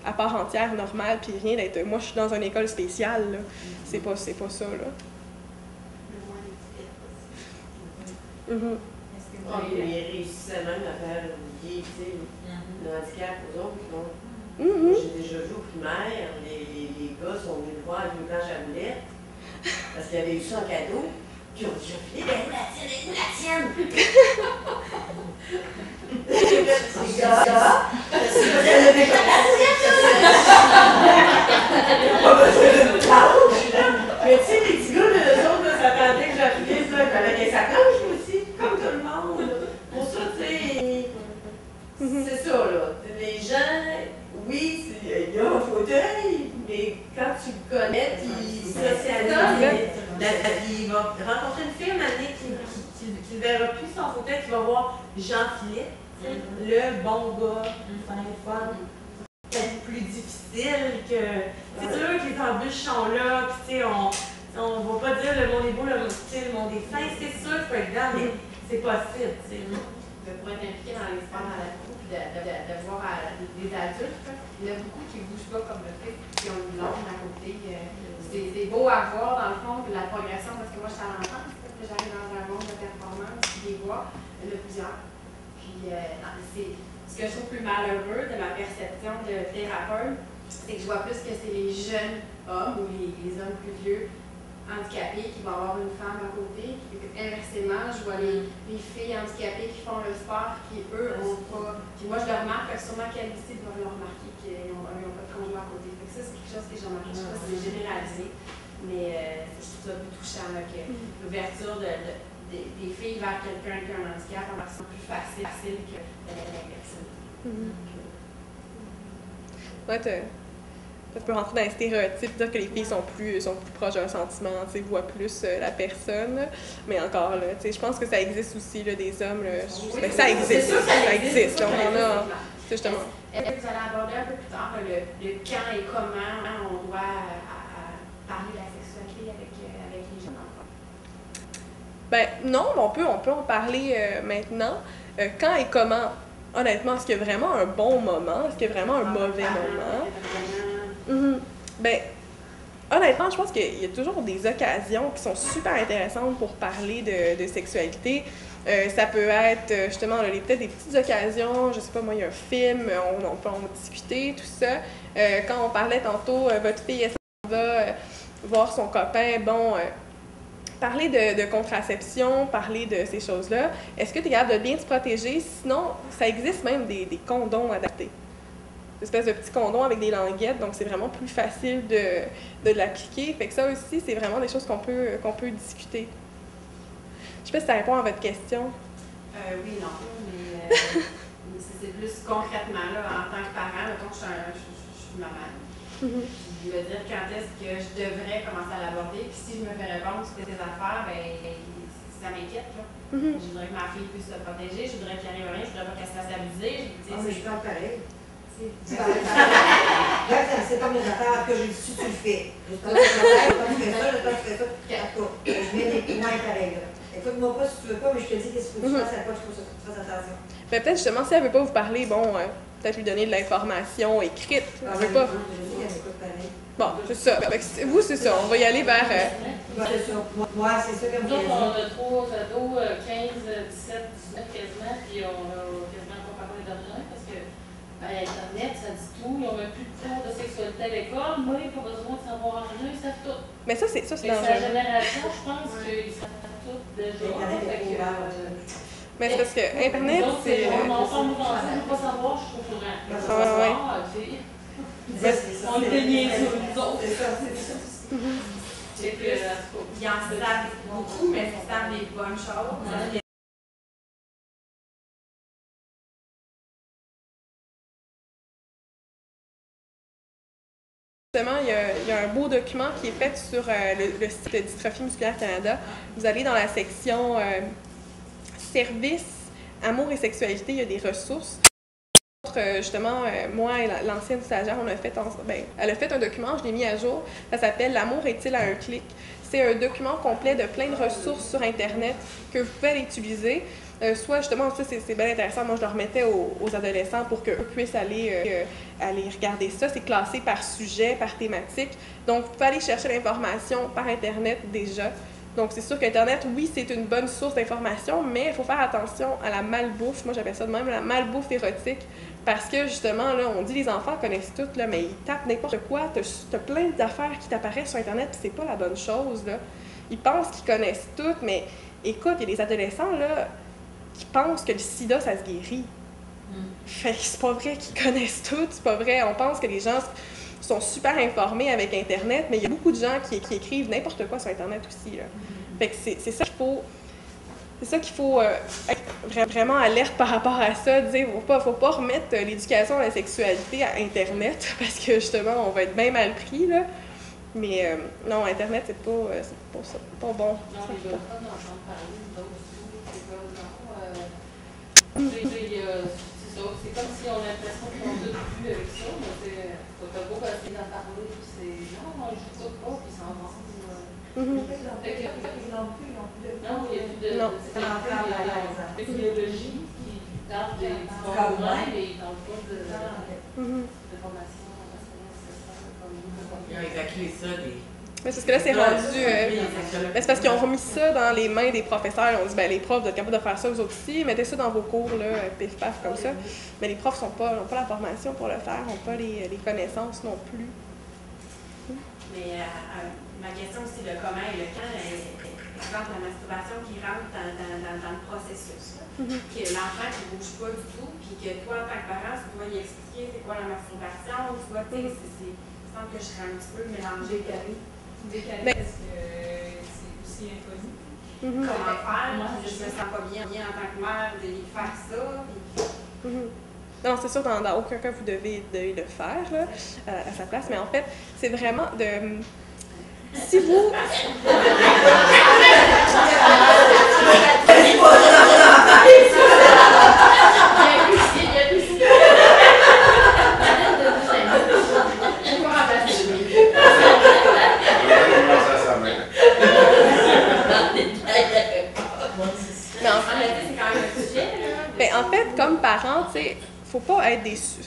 à part entière, normal, puis rien d'être... Moi, je suis dans une école spéciale, là. C'est pas ça, là. Il réussissait même à faire oublier, le handicap aux autres, non? J'ai déjà joué au primaire, les gars sont venus me voir avec une planche à boulettes, parce qu'ils avaient eu ça en cadeau. Puis on dit, j'ai filé, la tienne! Les gars, elle avait pas la tienne! Mais tu sais, les petits gars, eux autres, s'attendaient que j'appelais ça, ils avaient des sacoches aussi, comme tout le monde. Pour ça, tu sais, c'est ça, là. Les gens, oui, il y a un fauteuil, mais quand tu le connais, tu socialises. Il va rencontrer une fille, qui ne verra plus son fauteuil, qui va voir Jean-Philippe, le bon gars, fun, peut-être plus difficile que... C'est sûr que les embûches sont là, puis tu sais, on ne va pas dire le monde est beau, le monde est fin, c'est sûr qu'il faut être dedans, mais c'est possible, tu sais. Pour être impliqué dans les sports dans la cour, puis de voir des adultes, il y en a beaucoup qui ne bougent pas comme le fait, qui ont une langue à côté. C'est beau à voir, dans le fond, la progression, parce que moi, je suis à l'enfance, j'arrive dans un monde de performance, puis les vois, il y en a plusieurs. Puis, ce que je trouve plus malheureux de ma perception de thérapeute, c'est que je vois plus que c'est les jeunes hommes ou les hommes plus vieux handicapés qui vont avoir une femme à côté. Puis, inversement, je vois les filles handicapées qui font le sport, qui eux ont pas. Puis moi, je le remarque, sûrement qu'elles aussi doivent le remarquer qu'ils n'ont pas de conjoint à côté. Ça, c'est quelque chose que j'ai remarqué. Je ne sais pas si c'est généralisé, mais je trouve ça plus touchant que l'ouverture des filles vers quelqu'un qui a un handicap en version plus facile que l'inverse. Ouais, tu peux rentrer dans les stéréotypes, dire que les filles sont plus proches d'un sentiment, voient plus la personne, mais encore là, je pense que ça existe aussi, là, des hommes, là, ça existe, ça existe, on en a, justement. Est-ce que vous allez aborder un peu plus tard le quand et comment on doit parler de la sexualité avec les jeunes enfants? Ben non, mais on peut en parler maintenant. Quand et comment? Honnêtement, est-ce qu'il y a vraiment un bon moment? Est-ce qu'il y a vraiment un mauvais moment? Ben, honnêtement, je pense qu'il y a toujours des occasions qui sont super intéressantes pour parler de sexualité. Ça peut être justement peut-être des petites occasions, je sais pas moi, il y a un film, on peut en discuter, tout ça. Quand on parlait tantôt, votre fille, elle va voir son copain, parler de contraception, parler de ces choses-là. Est-ce que tu es capable de bien te protéger? Sinon, ça existe même des condoms adaptés. espèces de petits condoms avec des languettes, donc c'est vraiment plus facile de l'appliquer. Fait que ça aussi, c'est vraiment des choses qu'on peut discuter. Je sais pas si ça répond à votre question. Oui, non, mais c'est plus concrètement, là, en tant que parent, mettons que je suis maman. Je veux dire quand est-ce que je devrais commencer à l'aborder, puis si je me fais répondre sur tes affaires, ben ça m'inquiète, là. Je voudrais que ma fille puisse se protéger, je voudrais qu'il arrive rien, je voudrais pas qu'elle se fasse abuser. Mais je pense pareil. C'est comme les affaires que je dis, tu le fais. Je pense que tu fais ça, je fais ça. Je mets des points pareils, là. Écoute-moi pas si tu veux pas, mais je te dis qu'est-ce que tu fasses, à quoi tu fasses attention. Ben, peut-être justement, si elle veut pas vous parler, bon, peut-être lui donner de l'information écrite. Elle veut pas. Bon, c'est ça. Vous, c'est ça. On va y aller vers. Moi, c'est ça comme nous, on a 3 ados, 15, 17, 19 quasiment, puis on a quasiment pas parlé d'argent parce que Internet, ça dit tout. Ils n'ont même plus de cours de sexualité à l'école. Moi, ils n'ont pas besoin de savoir rien, ils savent tout. Mais ça, c'est dangereux. C'est la génération, je pense, qu'ils savent tout déjà. Mais c'est parce que Internet, c'est. Mon enfant, moi, je ne veux pas savoir, je suis au courant. On était bien sur nous autres. C'est que, ils en savent beaucoup, mais ils savent les bonnes choses. Justement, il y a un beau document qui est fait sur le site de Dystrophie musculaire Canada. Vous allez dans la section services, amour et sexualité, il y a des ressources. Justement, moi et l'ancienne stagiaire, elle a fait un document, je l'ai mis à jour, ça s'appelle « L'amour est-il à un clic ». C'est un document complet de plein de ressources sur Internet que vous pouvez aller utiliser. Soit justement, ça c'est bien intéressant, moi je le remettais aux adolescents pour qu'eux puissent aller regarder ça. C'est classé par sujet, par thématique. Donc vous pouvez aller chercher l'information par Internet déjà. Donc c'est sûr qu'Internet, oui, c'est une bonne source d'information, mais il faut faire attention à la malbouffe. Moi j'appelle ça de même, la malbouffe érotique. Parce que justement, là, on dit les enfants connaissent tout, là, mais ils tapent n'importe quoi. T'as plein d'affaires qui t'apparaissent sur Internet, puis c'est pas la bonne chose, là. Ils pensent qu'ils connaissent tout, mais écoute, il y a des adolescents, là, qui pensent que le sida, ça se guérit. Fait que c'est pas vrai qu'ils connaissent tout, c'est pas vrai. On pense que les gens sont super informés avec Internet, mais il y a beaucoup de gens qui écrivent n'importe quoi sur Internet aussi, là. Fait que c'est ça qu'il faut... C'est ça qu'il faut être vraiment alerte par rapport à ça, dire faut pas remettre l'éducation à la sexualité à Internet, parce que justement, on va être bien mal pris, là. Mais non, Internet, c'est pas bon. Non, les veulent pas d'entendre parler, d'autres c'est pas, non. C'est ça, c'est comme si on a l'impression qu'ils ont tout vu avec ça, mais t'as beau essayer d'en parler, c'est non, je ne sais pas, puis ça en va. Non, il y a plus de technologie qui parle des problèmes, mais ils n'ont pas de formation. Ils ont évacué ça des... Mais c'est parce que là, c'est rendu... c'est parce qu'ils ont remis ça dans les mains des professeurs. Ils ont dit, les profs, vous êtes capables de faire ça, vous autres aussi. Mettez ça dans vos cours, là, pif-paf, comme ça. Mais les profs n'ont pas la formation pour le faire, n'ont pas les connaissances non plus. Mais ma question aussi, le comment et le quand, exemple, la masturbation qui rentre dans le processus. Que l'enfant qui ne bouge pas du tout, puis que toi, en tant que parent, tu dois y expliquer c'est quoi la masturbation, tu vois, il semble que je serais un petit peu mélangée. Décalé parce que c'est aussi inconnu. Comment faire? Je me sens pas bien en tant que mère de faire ça. Non, c'est sûr, dans aucun cas, vous devez le faire là, à sa place, mais en fait, c'est vraiment de... Si vous... En fait, comme parents, tu sais, faut pas être déçu.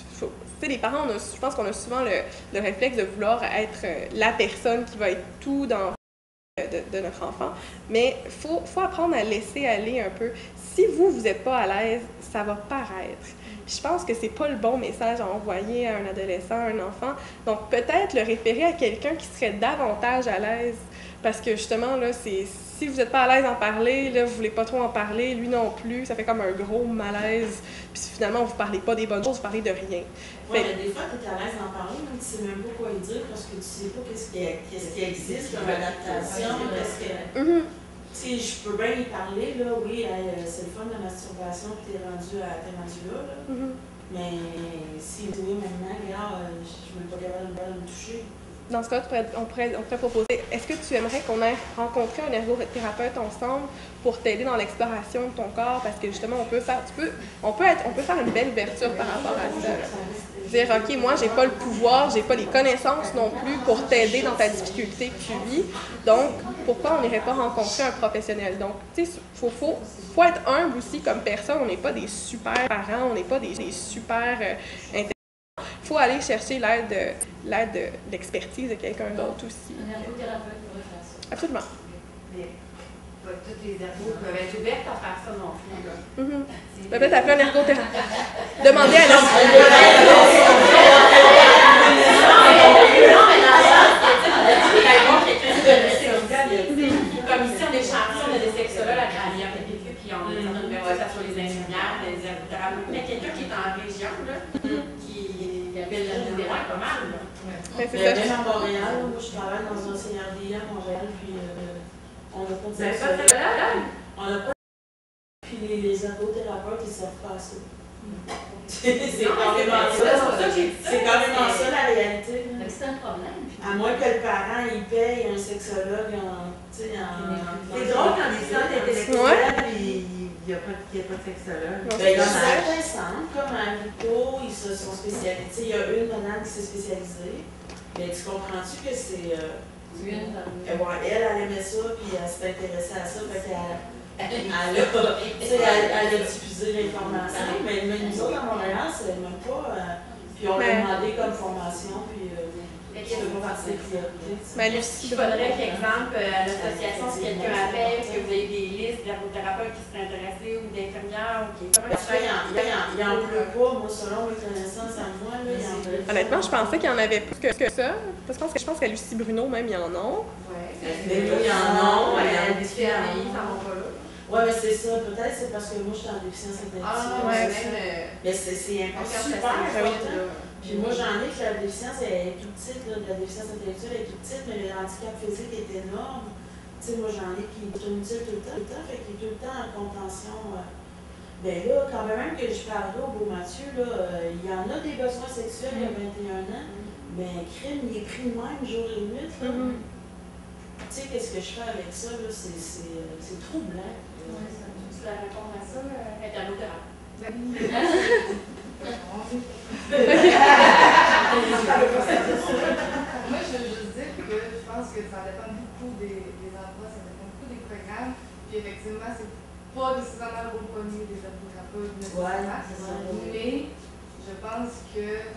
Les parents, je pense qu'on a souvent le réflexe de vouloir être la personne qui va être tout dans de notre enfant, mais faut apprendre à laisser aller un peu. Si vous n'êtes pas à l'aise, ça va paraître. Puis je pense que c'est pas le bon message à envoyer à un adolescent, à un enfant. Donc peut-être le référer à quelqu'un qui serait davantage à l'aise, parce que justement là, si vous n'êtes pas à l'aise d'en parler, là, vous voulez pas trop en parler, lui non plus, ça fait comme un gros malaise. Puis finalement, vous parlez pas des bonnes choses, vous parlez de rien. Oui, mais des fois, tu es à l'aise d'en parler, mais tu sais même pas quoi y dire parce que tu sais pas qu'est-ce qui existe comme adaptation, qu'est-ce que... Tu sais, je peux bien y parler, là, oui, c'est le fun de la masturbation, puis t'es rendu là, là. Mais si oui, maintenant, regarde, je suis même pas capable de me toucher. Dans ce cas, on pourrait proposer, est-ce que tu aimerais qu'on aille rencontrer un ergothérapeute ensemble pour t'aider dans l'exploration de ton corps? Parce que justement, on peut faire une belle ouverture par rapport à ça. Dire, OK, moi, j'ai pas le pouvoir, j'ai pas les connaissances non plus pour t'aider dans ta difficulté que tu vis. Donc, pourquoi on n'irait pas rencontrer un professionnel? Donc, tu sais, faut être humble aussi comme personne. On n'est pas des super parents, on n'est pas des super intelligents. Il faut aller chercher l'aide de l'expertise de quelqu'un d'autre aussi. Un ergothérapeute pourrait faire ça. Absolument. Mais pas toutes les ergos peuvent être ouvertes à faire ça non plus. Peut-être appeler un ergothérapeute. Demandez à Non, mais dans le sens que, tu sais, il va y avoir quelqu'un de comme ici, on est champion, on a des sexologues à l'IRPP, puis on a une université sur les infirmières, les ergothérapeutes, mais quelqu'un qui est en région, là, qui appelle le terrain pas mal. Même à Montréal, moi je travaille dans un CRDI à Montréal, puis on n'a pas de sexologue. On n'a pas de... Puis les ergothérapeutes, ils ne savent pas ça. C'est carrément ça. C'est carrément ça la réalité. C'est un problème. À moins que le parent il paye un sexologue C'est drôle quand des centres intellectuels, il n'y a pas de sexologue. Il y a certains centres, comme à Vico, ils se sont spécialisés. Il y a une madame qui s'est spécialisée. Mais tu comprends-tu que c'est. Elle aimait ça, puis elle s'est intéressée à ça. Fait qu'elle a diffusé l'information. Mais nous autres, à Montréal, c'est même pas. Puis on l'a demandé comme formation, puis. Il faudrait qu'exemple, à l'association, si quelqu'un appelle, que vous avez des listes d'ergothérapeutes qui seraient intéressés ou d'infirmières, ou qui. Il n'y en pleut pas, moi, selon mes connaissances à moi. Là, honnêtement, je pensais qu'il y en avait plus que ça. Parce que je pense qu'à Lucie Bruno, même, il y en a. Oui. Mais il y en a. Les CRI, ça va pas là. Oui, mais c'est ça. Peut-être c'est parce que moi, je suis en déficience intellectuelle. Mais c'est super important. Puis moi, j'en ai que la déficience est tout petite, là, la déficience intellectuelle est tout petite, mais le handicap physique est énorme. Tu sais, moi, j'en ai qui tournent tout le temps, fait qu'il est tout le temps en contention. Ben là, quand même que je parle là au beau Mathieu, là, il y en a des besoins sexuels il y a 21 ans, mais crime, il est pris de même jour et nuit. Tu sais, qu'est-ce que je fais avec ça, là? C'est troublant. Tu la réponds à ça, interlothérapeute. Moi, je veux juste dire que je pense que ça dépend beaucoup des endroits, ça dépend beaucoup des programmes. Puis effectivement, c'est pas nécessairement le bon premier des ergothérapeutes, mais je pense que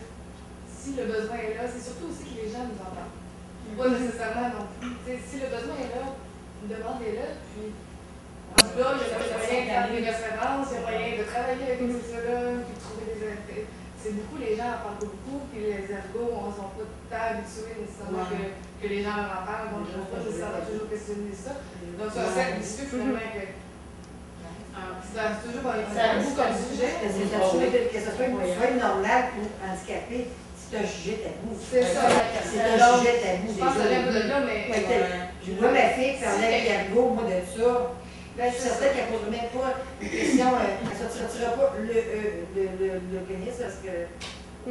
si le besoin est là, c'est surtout aussi que les gens nous entendent. Pas nécessairement non plus. Si le besoin est là, demandez-le, puis en tout cas, il y a moyen de faire des références, il y a moyen de travailler avec des sexologues, puis de trouver des intérêts. C'est beaucoup, les gens en parlent beaucoup, puis les ergots, on ne sont pas tant habitués nécessairement que les gens leur en parlent, donc je ne vais pas nécessairement toujours questionner ça. Donc, c'est un cercle vicieux finalement que. C'est toujours un tabou comme sujet. Que ce soit une feuille normale pour handicapés, c'est un sujet tabou. C'est ça. C'est un sujet tabou. Je pense que ça vient de là, mais. Je vois ma fille parler avec l'ergot, moi, de ça. Je suis certaine qu'elle ne posera même pas une question, elle ne sortira pas l'organisme parce qu'elle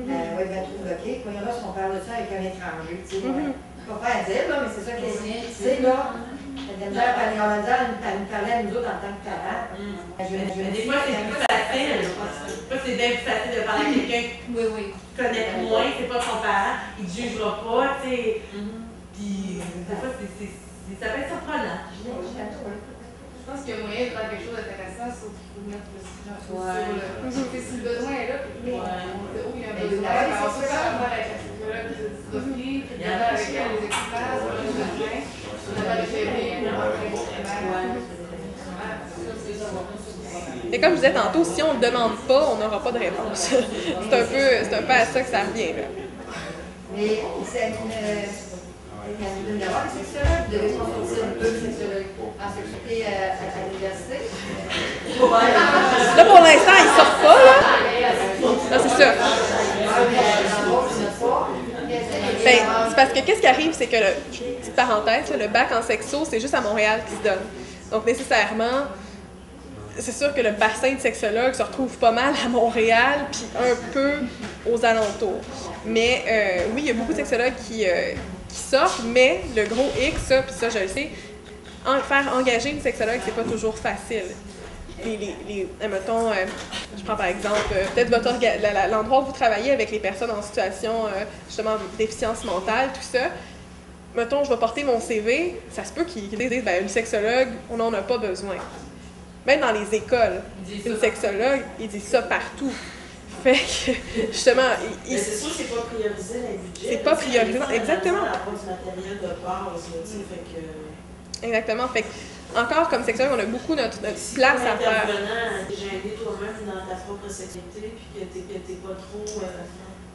va être trop bloquée. Voyons là si on parle de ça avec un étranger. Je ne peux pas à dire, mais c'est ça que c'est là. Elle nous parlait à nous autres en tant que parents. Des fois, c'est plus facile. C'est bien plus facile de parler à quelqu'un qui connaît moins, c'est pas son parent, il ne jugera pas, tu sais. Puis, des fois, ça peut être surprenant. Je pense qu'il y a moyen de faire quelque chose d'intéressant, sauf qu'il faut mettre le sujet sur le. Si le besoin est là, puis il y a un besoin, on peut faire avec la psychologue de Sophie, puis avec les équipements, Et comme je disais tantôt, si on ne demande pas, on n'aura pas de réponse. C'est un peu à ça que ça revient. Là. Mais Il y avoir des sexologues, vous devez consulter deux sexologues en sexualité à l'université. Là, pour l'instant, ils sortent pas, là. Non, c'est ça. Ben, c'est parce que qu'est-ce qui arrive, c'est que, petite parenthèse, le bac en sexo, c'est juste à Montréal qui se donne. Donc, nécessairement, c'est sûr que le bassin de sexologues se retrouve pas mal à Montréal, puis un peu aux alentours. Mais oui, il y a beaucoup de sexologues qui sortent, mais le gros X, puis ça, je le sais, faire engager une sexologue, c'est pas toujours facile. Mettons, je prends par exemple, peut-être l'endroit où vous travaillez avec les personnes en situation, justement, de déficience mentale, tout ça. Mettons, je vais porter mon CV, ça se peut qu'ils disent, ben, une sexologue, on n'en a pas besoin. Même dans les écoles, une sexologue, ils disent ça partout. Fait que, justement, mais c'est sûr que c'est pas priorisé dans les budgets. C'est pas priorisé, exactement. On n'a pas du matériel de base, fait que... Exactement. Fait que, encore comme sexologue, on a beaucoup notre place à faire. Si tu es gêné toi-même dans ta propre sexualité, puis que t'es pas trop...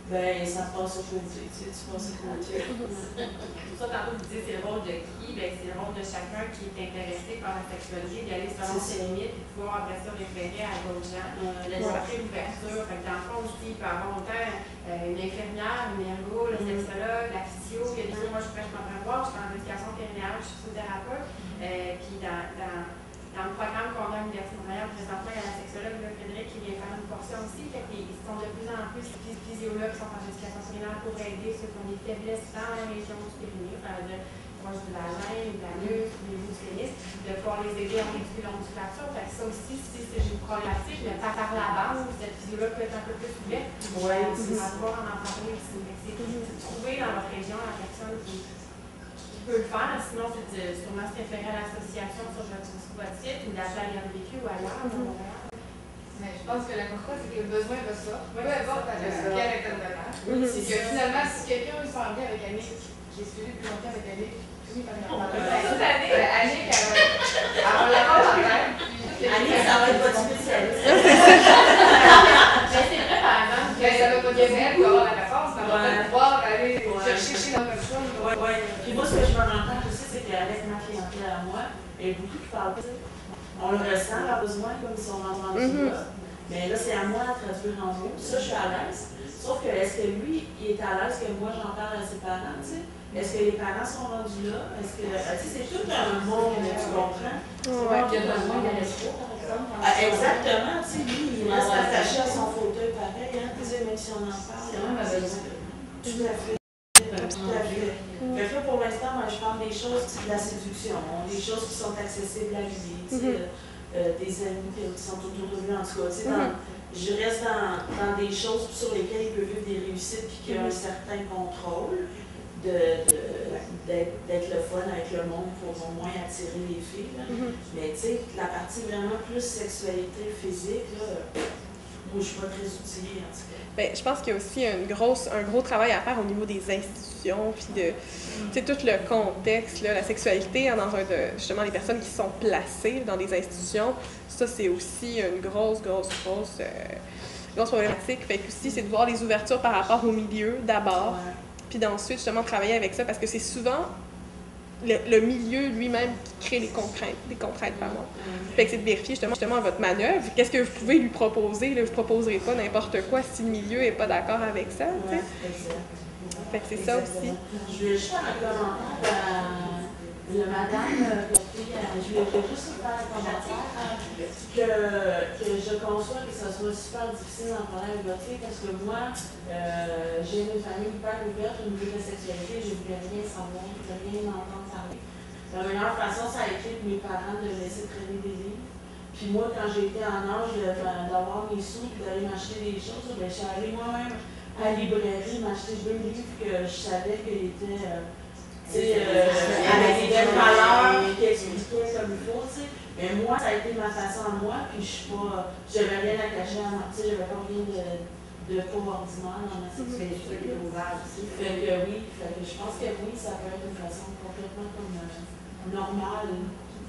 ben, ça passe au côté, tu passes au côté. Pour ça, tantôt, vous disiez c'est le rôle de qui? Ben, c'est le rôle de chacun qui est intéressé par la sexualité, d'aller selon ses limites et de pouvoir après ça référer à d'autres gens. Montrer l'ouverture. Fait que dans le fond aussi, il peut y avoir autant une infirmière, une ergo, le sexologue, la physio. Il y a des fois, moi, je m'en voir, je suis en éducation périnérale, je suis psychothérapeute. Puis dans le programme qu'on a à l'Université de Montréal, présentement, il y a la sexologue Frédéric qui vient faire une portion aussi. Fait qu'ils sont de plus en plus physiologues qui sont en éducation périnérale pour aider ceux qui ont des faiblesses dans la région du périnée, proche du vagin, de l'anus, du niveau du pénis, de pouvoir les aider en l'ondulation. Fait que ça aussi, si c'est une problématique, mais par la base, cette physio-là peut être un peu plus ouverte. C'est à pouvoir en parler aussi. C'est trouver dans votre région la personne qui peut le faire, sinon c'est sûrement se référer à l'association sur votre site ou d'appeler à l'IRVQ ou ailleurs. Mais je pense que la pourquoi, c'est que le besoin va ça. Peu importe quel intervenant. C'est que finalement, si quelqu'un veut s'en bien avec Annick, j'ai suivi plus longtemps avec Annick. Annick, elle va l'avoir en tête. Annick, ça va être votre spécialiste. Mais c'est vrai, par exemple. Ça ne veut pas dire qu'elle va avoir la réponse, mais on va pouvoir aller chercher chez notre chose. Puis moi, ce que je me rends compte aussi, c'est qu'avec ma clientèle à moi, il y a beaucoup qui parlent pas. On le ressent, leur besoin, comme ils sont rendus là. Mais là, c'est à moi de traduire en mots. Ça, je suis à l'aise. Sauf que, est-ce que lui, il est à l'aise que moi, j'en parle à ses parents, tu sais? Est-ce que les parents sont rendus là? Est-ce que, tu sais, c'est tout un monde, tu comprends? Il y a besoin de l'espoir, par exemple. Exactement, tu sais, lui, il reste attaché à son fauteuil pareil, hein, même si on en parle. C'est même tout à fait. Tout à fait. Fait que là, pour l'instant, moi, je parle des choses de la séduction, des choses qui sont accessibles à lui, tu sais, des amis qui sont autour de lui, en tout cas, tu sais, je reste dans des choses sur lesquelles il peut vivre des réussites puis qu'il y a un certain contrôle d'être le fun avec le monde pour au moins attirer les filles. Mais tu sais, la partie vraiment plus sexualité physique, là, moi, je suis pas très outillée, en tout cas. Bien, je pense qu'il y a aussi un gros travail à faire au niveau des institutions, puis de tout le contexte, là, la sexualité dans justement les personnes qui sont placées dans des institutions. Ça, c'est aussi une grosse problématique. Fait que aussi, c'est de voir les ouvertures par rapport au milieu d'abord, puis d'ensuite justement travailler avec ça, parce que c'est souvent le milieu lui-même qui crée des contraintes pardon. Fait que c'est de vérifier justement votre manœuvre. Qu'est-ce que vous pouvez lui proposer? Là, vous ne proposerez pas n'importe quoi si le milieu n'est pas d'accord avec ça. Fait que c'est ça aussi. Je voulais juste faire un commentaire à madame, je voulais juste faire un commentaire que je conçois que ça soit super difficile d'en parler avec votre fille parce que moi, j'ai une famille hyper ouverte au niveau de la sexualité, je ne voulais rien savoir, je ne voulais rien entendre parler. La meilleure façon, ça a été de mes parents de laisser traîner des livres. Puis moi, quand j'ai été en âge d'avoir mes sous et d'aller m'acheter des choses, ben, je suis allée moi-même à la librairie m'acheter 2 livres que je savais qu'ils étaient avec des belles valeurs qui expliquaient comme il faut. T'sais. Mais moi, ça a été ma façon à moi, puis j'avais rien à cacher à moi. J'avais pas rien de pauvre ordinaire dans ma sexualité. Fait que oui, je pense que oui, ça peut être une façon complètement comme normale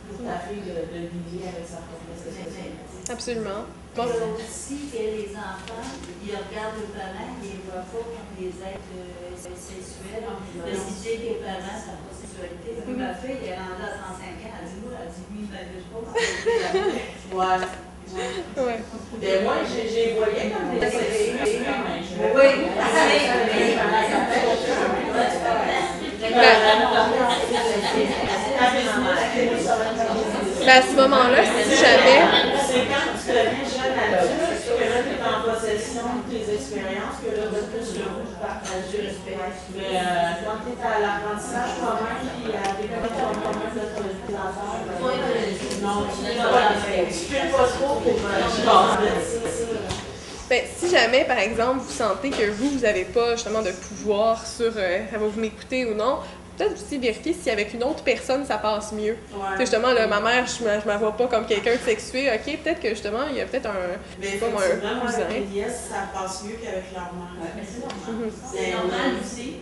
pour ta fille de lier avec sa propre sexualité. Absolument. Bon. Aussi, que les enfants, ils regardent les parents, ils ne voient pas comme des êtres sexuels. De citer que les parents, ça n'a pas de sexualité. Ma fille, elle est rendue à 35 ans, elle dit, moi, elle dit, oui, ben, je sais pas comment Ouais. Ouais. Ben moi, j'ai voyais comme des sexuels. Oui, à ce moment-là, si jamais... C'est quand tu deviens jeune adulte, que là, tu es en possession de tes expériences, que là, tu as plus le goût de partager. Mais quand tu es à l'apprentissage toi-même, puis à découvrir toi-même tes affaires, non, tu ne fais pas trop pour Ben, si jamais, par exemple, vous sentez que vous n'avez pas justement de pouvoir sur ça va vous m'écouter ou non, peut-être aussi vérifier si avec une autre personne ça passe mieux. Ouais. Justement, là, ma mère, je ne la vois pas comme quelqu'un de sexué. OK, peut-être que justement, il y a peut-être un cousin. Ça passe mieux qu'avec leur mère. c'est normal aussi.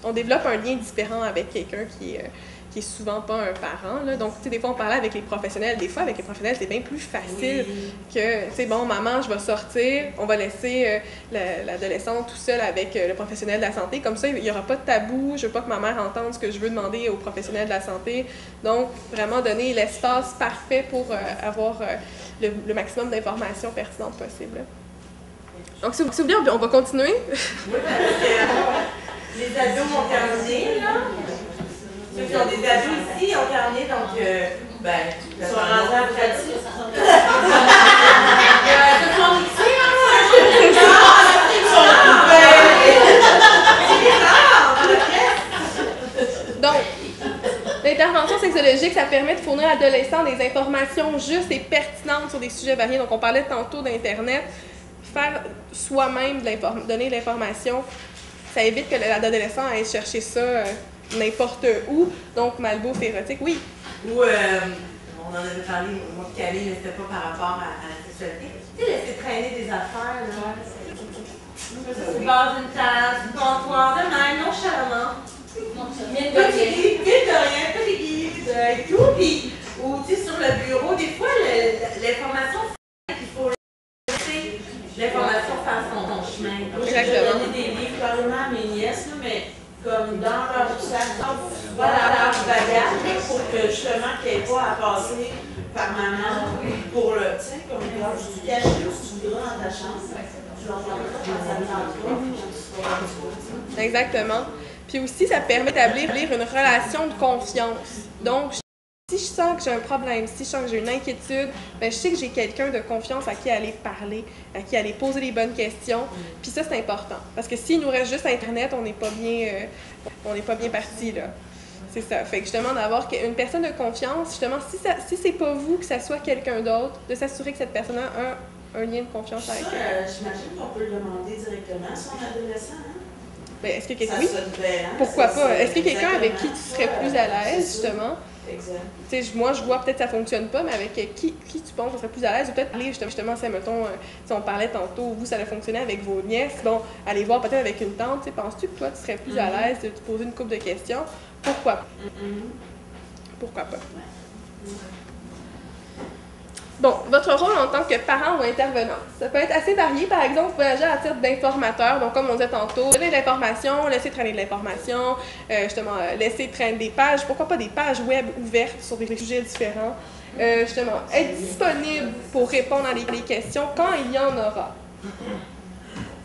On développe un lien différent avec quelqu'un qui est souvent pas un parent. Là. Donc, tu sais, des fois, on parlait avec les professionnels. Des fois, avec les professionnels, c'est bien plus facile que, tu sais, bon, maman, je vais sortir, on va laisser l'adolescent tout seul avec le professionnel de la santé. Comme ça, il n'y aura pas de tabou. Je veux pas que ma mère entende ce que je veux demander au professionnel de la santé. Donc, vraiment donner l'espace parfait pour avoir le maximum d'informations pertinentes possible. Donc, si vous voulez, on va continuer. Oui, parce que les ados ont terminé, là. Ceux qui ont des ados ici ont terminé, donc, ils sont rendus à pratique. Tout le monde ici, Donc, l'intervention sexologique, ça permet de fournir à l'adolescent des informations justes et pertinentes sur des sujets variés. Donc, on parlait tantôt d'Internet. Faire soi-même donner de l'information, ça évite que l'adolescent aille chercher ça n'importe où. Donc, malbouffe érotique, oui. Ou, on en avait parlé, moi et Camille, mais c'était pas par rapport à la sexualité. Tu sais, laisser traîner des affaires, là. Tu bases une tasse, du comptoir, de même, nonchalamment. Mine de rien, pas des guides et tout. Puis, ou, tu sais, sur le bureau, des fois, l'information, il faut laisser l'information faire son chemin. J'ai donné des livres carrément à mes nièces, mais comme dans leur sac, dans leur bagage, pour que justement qu'il n'y ait pas à passer par maman pour le, tu sais, comme tu caches juste du gras dans ta chambre. Tu leur dis Exactement. Puis aussi, ça permet d'établir une relation de confiance. Donc, si je sens que j'ai un problème, si je sens que j'ai une inquiétude, bien, je sais que j'ai quelqu'un de confiance à qui aller parler, à qui aller poser les bonnes questions. Puis ça, c'est important. Parce que s'il nous reste juste Internet, on n'est pas bien parti, là. C'est ça. Fait que justement, d'avoir une personne de confiance, justement, si c'est pas vous, que ça soit quelqu'un d'autre, de s'assurer que cette personne-là a un lien de confiance avec elle. J'imagine qu'on peut le demander directement à son adolescent, hein? Bien, est-ce que quelqu'un... Oui. Pourquoi pas? Est-ce qu'il y a quelqu'un avec qui tu serais plus à l'aise, justement? Exact. Tu sais, moi, je vois peut-être que ça fonctionne pas, mais avec qui tu penses que ça serait plus à l'aise? Ou peut-être aller justement, si, mettons, si on parlait tantôt, vous, ça a fonctionné avec vos nièces, bon, aller voir peut-être avec une tante, tu sais, penses-tu que toi, tu serais plus à l'aise de te poser une couple de questions? Pourquoi pas? Pourquoi pas? Bon, votre rôle en tant que parent ou intervenant, ça peut être assez varié. Par exemple, vous pouvez agir à titre d'informateur. Donc, comme on disait tantôt, donner de l'information, laisser traîner de l'information, justement, laisser traîner des pages, pourquoi pas des pages web ouvertes sur des sujets différents. Justement, être disponible pour répondre à les questions quand il y en aura.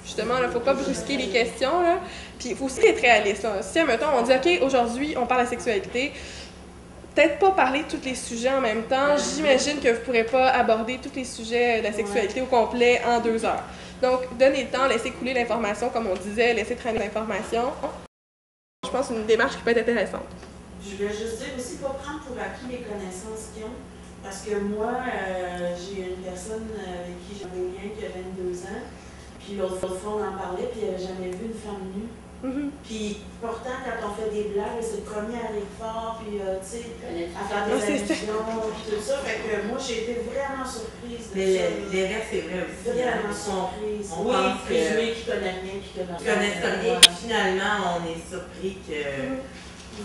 Justement, il ne faut pas brusquer les questions, là. Puis, il faut aussi être réaliste. Là. Si, mettons, on dit, OK, aujourd'hui, on parle de la sexualité, peut-être pas parler de tous les sujets en même temps. J'imagine que vous ne pourrez pas aborder tous les sujets de la sexualité au complet en 2 heures. Donc, donnez le temps, laissez couler l'information, comme on disait, laissez traîner l'information. Je pense que c'est une démarche qui peut être intéressante. Je voulais juste dire aussi, pas prendre pour acquis les connaissances qu'ils ont. Parce que moi, j'ai une personne avec qui j'avais un lien qui a 22 ans. Puis l'autre fois, on en parlait, puis elle n'avait jamais vu une femme nue. Puis pourtant, quand on fait des blagues, c'est le premier à aller fort, puis tu sais, à faire des allusions, puis tout ça. Fait que moi, j'ai été vraiment surprise de ça. Les rêves, c'est vrai aussi. Vraiment surprise. Oui, présumé qu'ils connaissent rien, qu'ils connaissent rien. Puis finalement, on est surpris que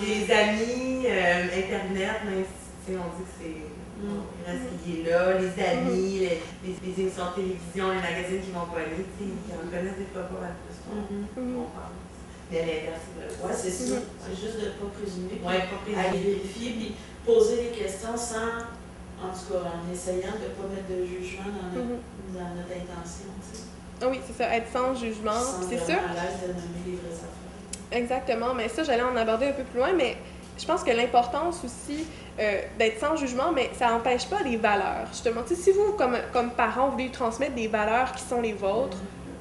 les amis, Internet, ainsi de sais, on dit que c'est. Il reste qui est là, les amis, les émissions de télévision, les magazines qui vont pas aller, ils en connaissent des fois pas mal plus qu'on pense. Mais à l'inverse, c'est vrai. Oui, c'est ça. C'est juste de ne pas présumer. Oui, pas présumer. Aller vérifier, puis poser des questions sans, en tout cas, en essayant de ne pas mettre de jugement dans notre intention. Ah oui, c'est ça, être sans jugement. C'est sûr. À l'aise de nommer les vraies affaires. Exactement, mais ça, j'allais en aborder un peu plus loin, mais je pense que l'importance aussi d'être sans jugement, mais ça n'empêche pas les valeurs. Justement, si vous, comme parents, vous voulez transmettre des valeurs qui sont les vôtres,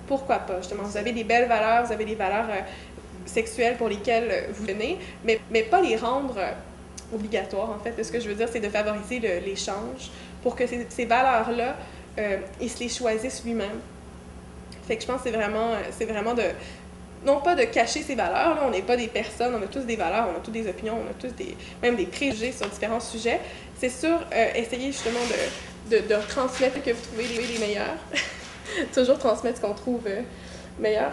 pourquoi pas? Justement, vous avez des belles valeurs, vous avez des valeurs sexuelles pour lesquelles vous venez, mais pas les rendre obligatoires, en fait. Ce que je veux dire, c'est de favoriser l'échange pour que ces valeurs-là, ils se les choisissent lui-même. Fait que je pense que c'est vraiment de... Non pas de cacher ses valeurs, là, on n'est pas des personnes, on a tous des valeurs, on a tous des opinions, on a tous même des préjugés sur différents sujets. C'est sûr, essayer justement de transmettre que vous trouvez les meilleurs. Toujours transmettre ce qu'on trouve meilleur.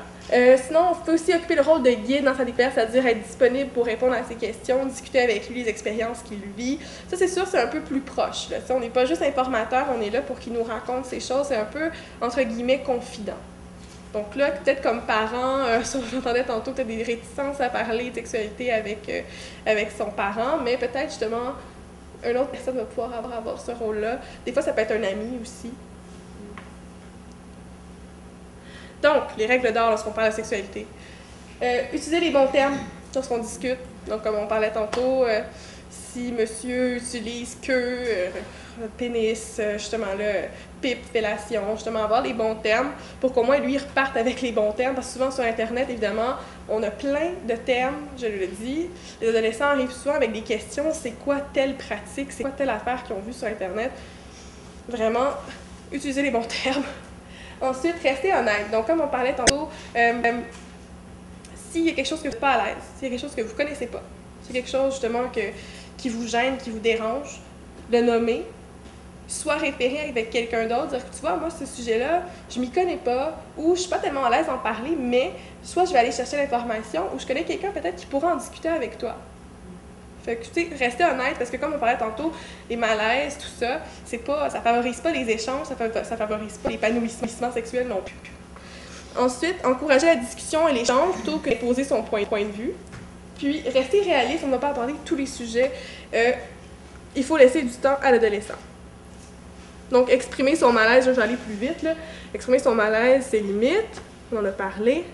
Sinon, on peut aussi occuper le rôle de guide dans sa découverte, c'est-à-dire être disponible pour répondre à ses questions, discuter avec lui les expériences qu'il vit. Ça, c'est sûr, c'est un peu plus proche. Là. On n'est pas juste informateur, on est là pour qu'il nous raconte ces choses. C'est un peu, entre guillemets, confident. Donc là, peut-être comme parent, j'entendais tantôt peut-être des réticences à parler de sexualité avec son parent, mais peut-être justement, une autre personne va pouvoir avoir ce rôle-là. Des fois, ça peut être un ami aussi. Donc, les règles d'or lorsqu'on parle de sexualité. Utiliser les bons termes lorsqu'on discute. Donc, comme on parlait tantôt, si monsieur utilise pénis, justement là, pipe, fellation, justement avoir les bons termes pour qu'au moins lui reparte avec les bons termes, parce que souvent sur Internet, évidemment, on a plein de termes, je le dis. Les adolescents arrivent souvent avec des questions, c'est quoi telle pratique, c'est quoi telle affaire qu'ils ont vue sur Internet. Vraiment, utiliser les bons termes. Ensuite, rester honnête. Donc, comme on parlait tantôt, s'il y a quelque chose que vous n'êtes pas à l'aise, s'il y a quelque chose que vous ne connaissez pas, s'il y a quelque chose justement qui vous gêne, qui vous dérange, le nommer, soit référer avec quelqu'un d'autre, dire que tu vois, moi, ce sujet-là, je m'y connais pas, ou je suis pas tellement à l'aise d'en parler, mais soit je vais aller chercher l'information, ou je connais quelqu'un peut-être qui pourra en discuter avec toi. Fait que, tu sais, rester honnête, parce que comme on parlait tantôt, les malaises, tout ça, ça favorise pas les échanges, ça favorise pas l'épanouissement sexuel non plus. Ensuite, encourager la discussion et l'échange plutôt que d'imposer son point de vue. Puis, rester réaliste, on ne va pas aborder tous les sujets. Il faut laisser du temps à l'adolescent. Donc, exprimer son malaise, je vais aller plus vite, là. Exprimer son malaise, ses limites, on en a parlé.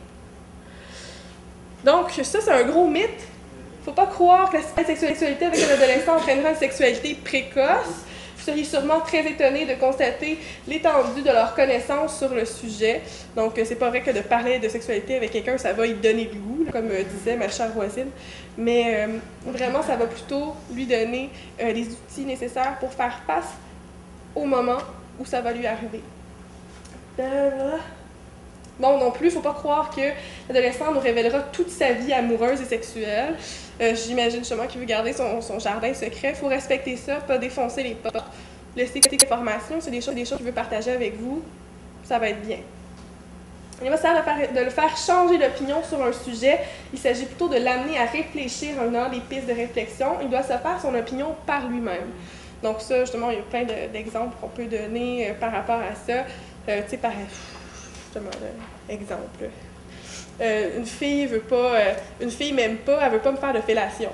Donc, ça, c'est un gros mythe. Il ne faut pas croire que la sexualité avec un adolescent entraînera une sexualité précoce. Vous seriez sûrement très étonné de constater l'étendue de leur connaissance sur le sujet. Donc, c'est pas vrai que de parler de sexualité avec quelqu'un, ça va lui donner le goût, comme disait ma chère voisine. Mais vraiment, ça va plutôt lui donner les outils nécessaires pour faire face au moment où ça va lui arriver. Bon, non plus, il ne faut pas croire que l'adolescent nous révélera toute sa vie amoureuse et sexuelle. J'imagine justement qu'il veut garder son jardin secret. Il faut respecter ça, pas défoncer les portes. Laisser des informations, c'est des choses qu'il veut partager avec vous, ça va être bien. Il va s'agir de le faire changer d'opinion sur un sujet. Il s'agit plutôt de l'amener à réfléchir en donnant des pistes de réflexion. Il doit se faire son opinion par lui-même. Donc ça, justement, il y a plein d'exemples qu'on peut donner par rapport à ça. Tu sais, par exemple. Une fille m'aime pas, elle veut pas me faire de fellation.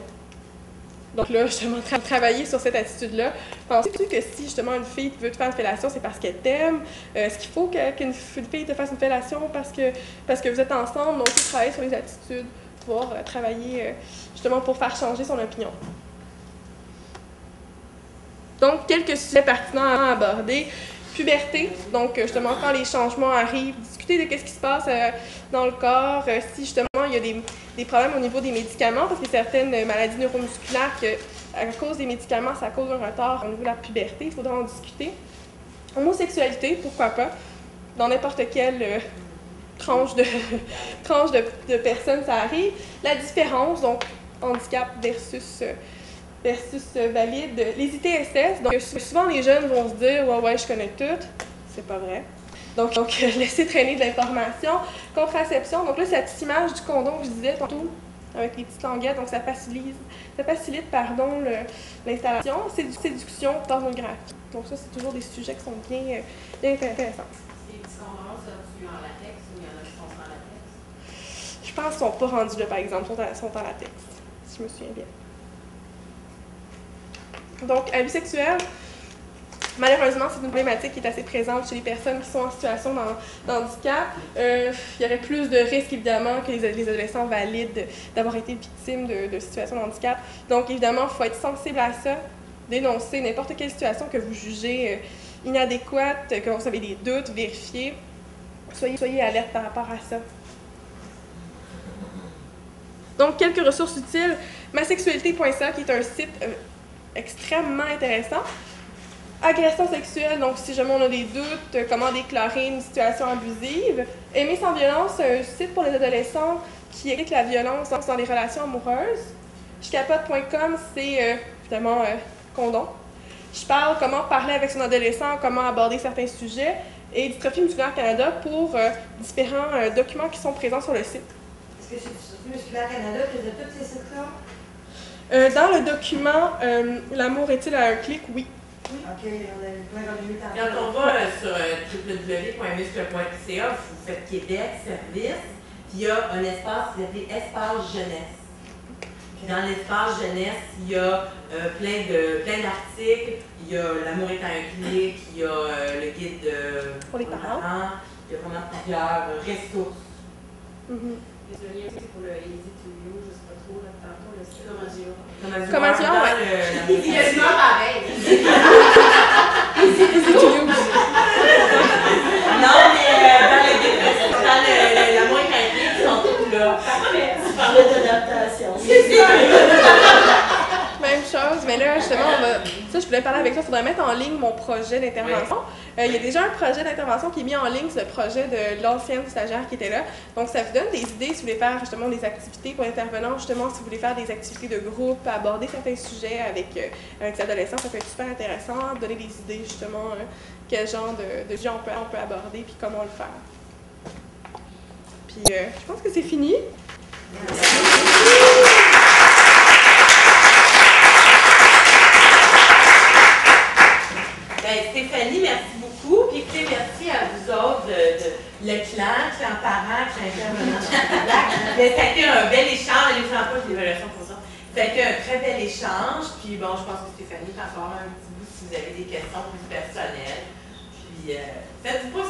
Donc là, justement, travailler sur cette attitude-là. Penses-tu que si, justement, une fille veut te faire une fellation, c'est parce qu'elle t'aime? Est-ce qu'il faut qu'une fille te fasse une fellation parce que vous êtes ensemble? Donc, il faut travailler sur les attitudes, pouvoir travailler, justement, pour faire changer son opinion. Donc, quelques sujets pertinents à aborder. Puberté, donc justement quand les changements arrivent, discuter de ce qui se passe dans le corps, si justement il y a des problèmes au niveau des médicaments, parce que certaines maladies neuromusculaires, à cause des médicaments, ça cause un retard au niveau de la puberté, il faudra en discuter. Homosexualité, pourquoi pas, dans n'importe quelle tranche de personnes, ça arrive. La différence, donc handicap versus valide. Les ITSS, donc souvent les jeunes vont se dire « ouais, je connais tout », c'est pas vrai. Donc laisser traîner de l'information. Contraception, donc là, cette petite image du condom que je disais tantôt, avec les petites languettes, donc ça facilite l'installation. C'est du séduction pornographique. Donc ça, c'est toujours des sujets qui sont bien intéressants. Ces petits condoms, sont-ils en latex ou il y en a qui sont sans latex? Je pense qu'ils ne sont pas rendus là, par exemple, sont en latex, si je me souviens bien. Donc, abus sexuels, malheureusement, c'est une problématique qui est assez présente chez les personnes qui sont en situation d'handicap. Il y aurait plus de risques, évidemment, que les adolescents valides d'avoir été victimes de situations de handicap. Donc, évidemment, il faut être sensible à ça, dénoncer n'importe quelle situation que vous jugez inadéquate, que vous avez des doutes, vérifier. Soyez alerte par rapport à ça. Donc, quelques ressources utiles. Masexualité.ca, qui est un site extrêmement intéressant. Agression sexuelle, donc si jamais on a des doutes, comment déclarer une situation abusive. Aimer sans violence, c'est un site pour les adolescents qui explique la violence dans les relations amoureuses. Jcapote.com, c'est évidemment condom. Je parle comment parler avec son adolescent, comment aborder certains sujets. Et Dystrophie musculaire Canada pour différents documents qui sont présents sur le site. Est-ce que c'est Dystrophie musculaire Canada qui faisait tous ces sites-là? Dans le document L'amour est-il à un clic, oui. OK, on a plein de quand on va sur www.muscle.ca, vous faites Québec, service, puis il y a un espace qui s'appelle Espace Jeunesse. Puis dans l'espace jeunesse, il y a plein d'articles. Il y a L'amour est à un clic, il y a le guide pour les parents. Il y a vraiment plusieurs ressources. Le lien aussi pour le Easy to Use, je ne sais pas trop, là, tantôt, le site. Comment dire, ouais. Il y a du nom pareil. Easy to Use. Non, mais dans L'amour est à un clic, ils sont tous là. Parfait. Tu parlais d'adaptation. Même chose, mais là, justement, je voulais parler avec toi, il faudrait mettre en ligne mon projet d'intervention. Il y a déjà un projet d'intervention qui est mis en ligne, c'est le projet de l'ancienne stagiaire qui était là. Donc, ça vous donne des idées si vous voulez faire justement des activités pour l'intervenant, justement, si vous voulez faire des activités de groupe, aborder certains sujets avec les adolescents, ça peut être super intéressant, donner des idées, justement, quel genre de sujet on peut aborder, puis comment le faire. Puis, je pense que c'est fini. Stéphanie, merci beaucoup. Puis écoutez, merci à vous autres de le clan, clan parent, clan intervenant dans le lac. Ça a été un bel échange. Allez, vous en pas l'évaluation pour ça. Ça a été un très bel échange. Puis bon, je pense que Stéphanie va avoir un petit bout si vous avez des questions plus personnelles. Puis faites-vous pas